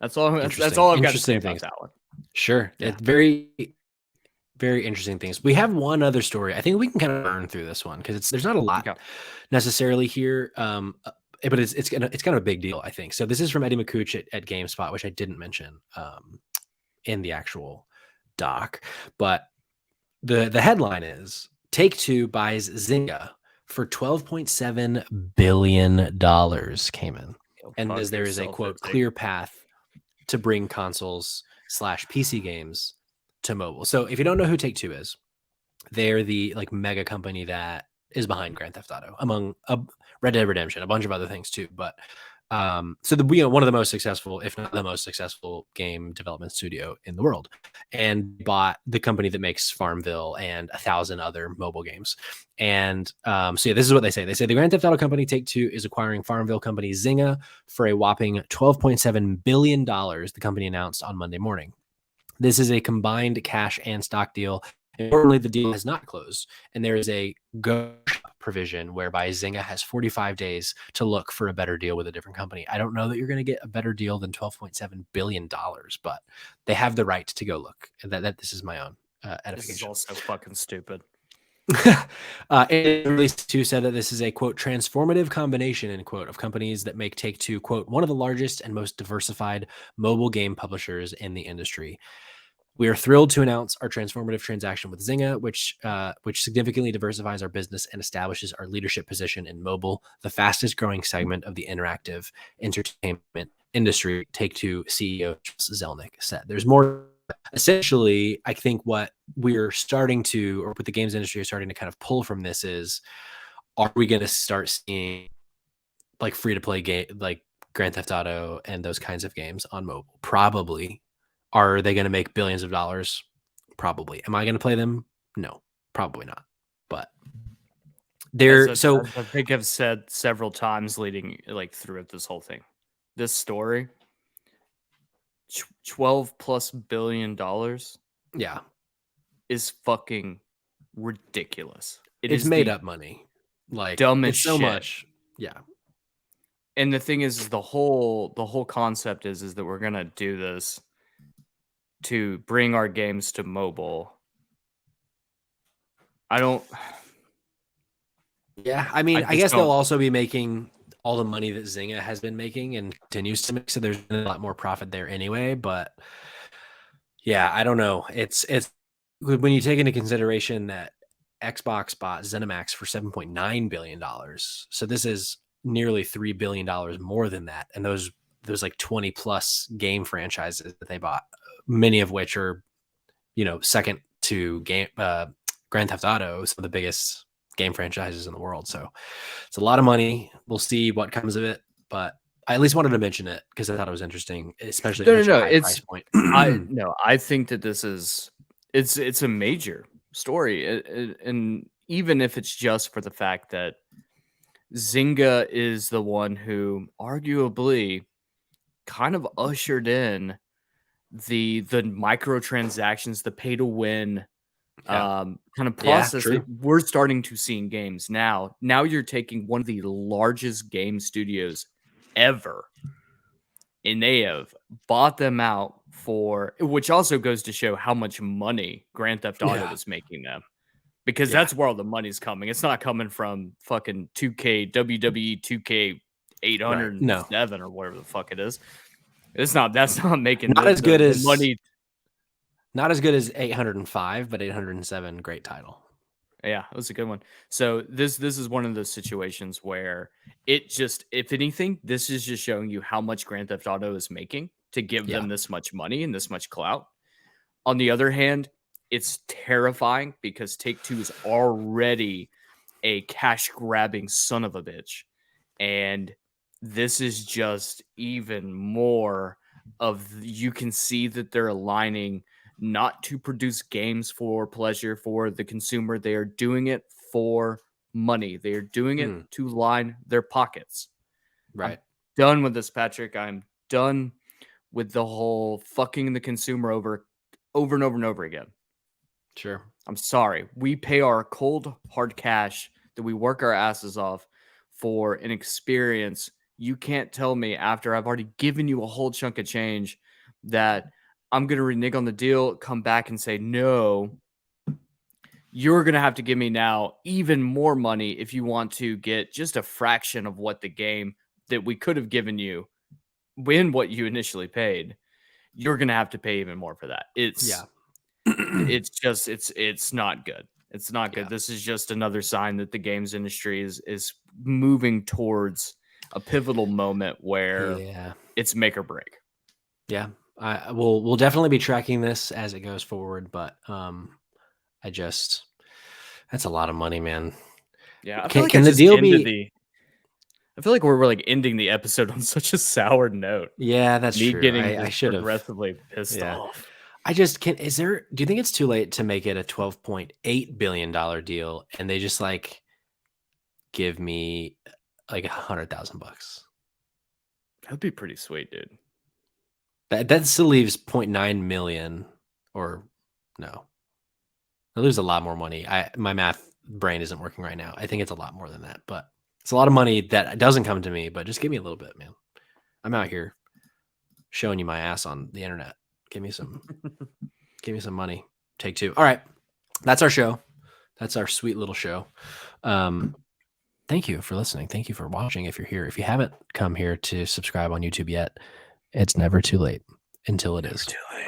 That's all I've got to say about that one. Sure. Yeah. It's very, very interesting things. We have one other story. I think we can kind of burn through this one because there's not a lot necessarily here. But it's kind of a big deal, I think. So this is from Eddie McCooch at GameSpot, which I didn't mention in the actual doc. But the headline is Take-Two buys Zynga for $12.7 billion, Kamen. and fuck as there is a yourself, quote Izzy. clear path to bring consoles/PC games to mobile. So if you don't know who Take Two is, they're the like mega company that is behind Grand Theft Auto, among Red Dead Redemption, a bunch of other things too. But so one of the most successful, if not the most successful, game development studio in the world, and bought the company that makes Farmville and 1,000 other mobile games. And so yeah, this is what they say. They say the Grand Theft Auto company Take Two is acquiring Farmville company Zynga for a whopping $12.7 billion. The company announced on Monday morning. This is a combined cash and stock deal. Importantly, the deal has not closed, and there is a go provision whereby Zynga has 45 days to look for a better deal with a different company. I don't know that you're going to get a better deal than $12.7 billion, but they have the right to go look. That this is my own edification. This is also fucking stupid. And Release 2 said that this is a quote transformative combination end quote of companies that make Take Two quote one of the largest and most diversified mobile game publishers in the industry. We are thrilled to announce our transformative transaction with Zynga, which significantly diversifies our business and establishes our leadership position in mobile, the fastest growing segment of the interactive entertainment industry. Take Two CEO Zelnick said. There's more. Essentially, I think what we're starting to, or what the games industry is starting to kind of pull from this is, are we going to start seeing like free to play game, like Grand Theft Auto and those kinds of games on mobile? Probably. Are they going to make billions of dollars? Probably. Am I going to play them? No, probably not. But they're As I think I've said several times leading like throughout this whole thing, this story, $12+ billion yeah, is fucking ridiculous. it's made up money. Like dumbest it's so shit. much. Yeah. And the thing is the whole concept is that we're gonna do this to bring our games to mobile. I don't. Yeah, I mean, I just guess they'll don't. also be making all the money that Zynga has been making and continues to make, so there's a lot more profit there anyway. But yeah, I don't know. It's when you take into consideration that Xbox bought ZeniMax for $7.9 billion. So this is nearly $3 billion more than that. And those like 20 plus game franchises that they bought, many of which are, second to Grand Theft Auto, some of the biggest game franchises in the world. So it's a lot of money. We'll see what comes of it, but I at least wanted to mention it because I thought it was interesting, especially at such a high price point. I think that this is it's a major story, and even if it's just for the fact that Zynga is the one who arguably kind of ushered in the microtransactions, the pay to win kind of process that we're starting to see in games now. Now you're taking one of the largest game studios ever, and they have bought them out for, which also goes to show how much money Grand Theft Auto is making them. Because that's where all the money's coming. It's not coming from fucking 2K, WWE 2K 807 or whatever the fuck it is. That's not making not as good as money. Not as good as 805, but 807, great title. Yeah, it was a good one. So this is one of those situations where it just, if anything, this is just showing you how much Grand Theft Auto is making to give them this much money and this much clout. On the other hand, it's terrifying because Take-Two is already a cash grabbing son of a bitch. And this is just even more of, you can see that they're aligning not to produce games for pleasure for the consumer. They are doing it for money. They are doing it to line their pockets. Right. I'm done with this, Patrick. I'm done with the whole fucking the consumer over and over and over again. Sure. I'm sorry. We pay our cold, hard cash that we work our asses off for an experience. You can't tell me after I've already given you a whole chunk of change that I'm going to renege on the deal, come back and say, no, you're going to have to give me now even more money if you want to get just a fraction of what the game that we could have given you when what you initially paid. You're going to have to pay even more for that. It's just, it's not good. It's not good. This is just another sign that the games industry is moving towards a pivotal moment where it's make or break. Yeah, we'll definitely be tracking this as it goes forward, but that's a lot of money, man. Yeah, I feel Can, like can the deal be? I feel like we're like ending the episode on such a sour note. Yeah, that's Me true. getting I just should have. progressively pissed Yeah, off. I just can't. Do you think it's too late to make it a $12.8 billion deal, and they just like give me like $100,000? That'd be pretty sweet, dude. That still leaves 0.9 million, or no, I lose a lot more money. My math brain isn't working right now. I think it's a lot more than that, but it's a lot of money that doesn't come to me. But just give me a little bit, man. I'm out here showing you my ass on the internet. Give me some money. Take two. All right, that's our show. That's our sweet little show. Thank you for listening. Thank you for watching. If you're here, if you haven't come here to subscribe on YouTube yet, it's never too late until it is. Too late.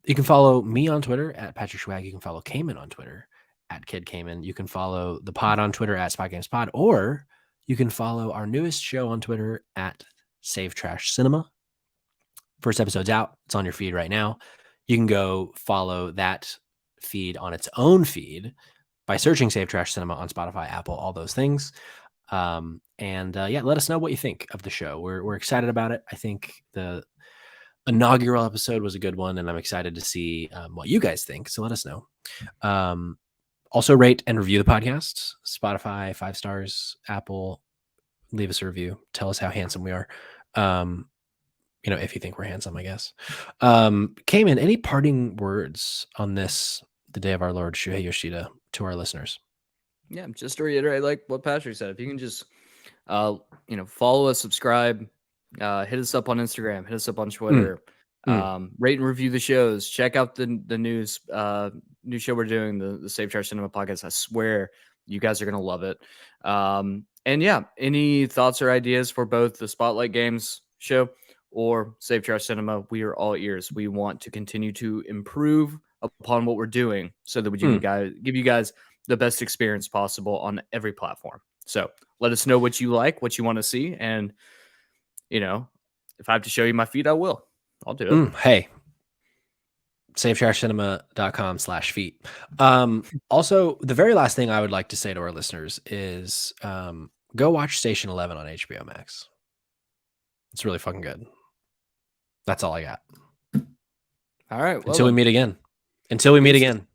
You can follow me on Twitter at Patrick Schwag. You can follow Kamen on Twitter at Kid Kamen. You can follow the pod on Twitter at Spot Games Pod, or you can follow our newest show on Twitter at Save Trash Cinema. First episode's out. It's on your feed right now. You can go follow that feed on its own feed by searching Save Trash Cinema on Spotify, Apple, all those things. Let us know what you think of the show. We're excited about it. I think the inaugural episode was a good one, and I'm excited to see what you guys think. So let us know. Also rate and review the podcast. Spotify, 5 stars. Apple, leave us a review. Tell us how handsome we are. If you think we're handsome, I guess. Kamen, any parting words on this, the day of our Lord Shuhei Yoshida, to our listeners? Yeah, just to reiterate, like what Patrick said, if you can just, follow us, subscribe, hit us up on Instagram, hit us up on Twitter, rate and review the shows. Check out the news, new show we're doing, the Save Trash Cinema podcast. I swear you guys are gonna love it. Any thoughts or ideas for both the Spotlight Games show or Save Trash Cinema? We are all ears. We want to continue to improve upon what we're doing so that we can give you guys the best experience possible on every platform. So let us know what you like, what you want to see. And, if I have to show you my feed, I will. I'll do it. Hey, savetrashcinema.com/feet. Also, the very last thing I would like to say to our listeners is go watch Station 11 on HBO Max. It's really fucking good. That's all I got. All right. Until we meet again. Deuces. Until we meet again.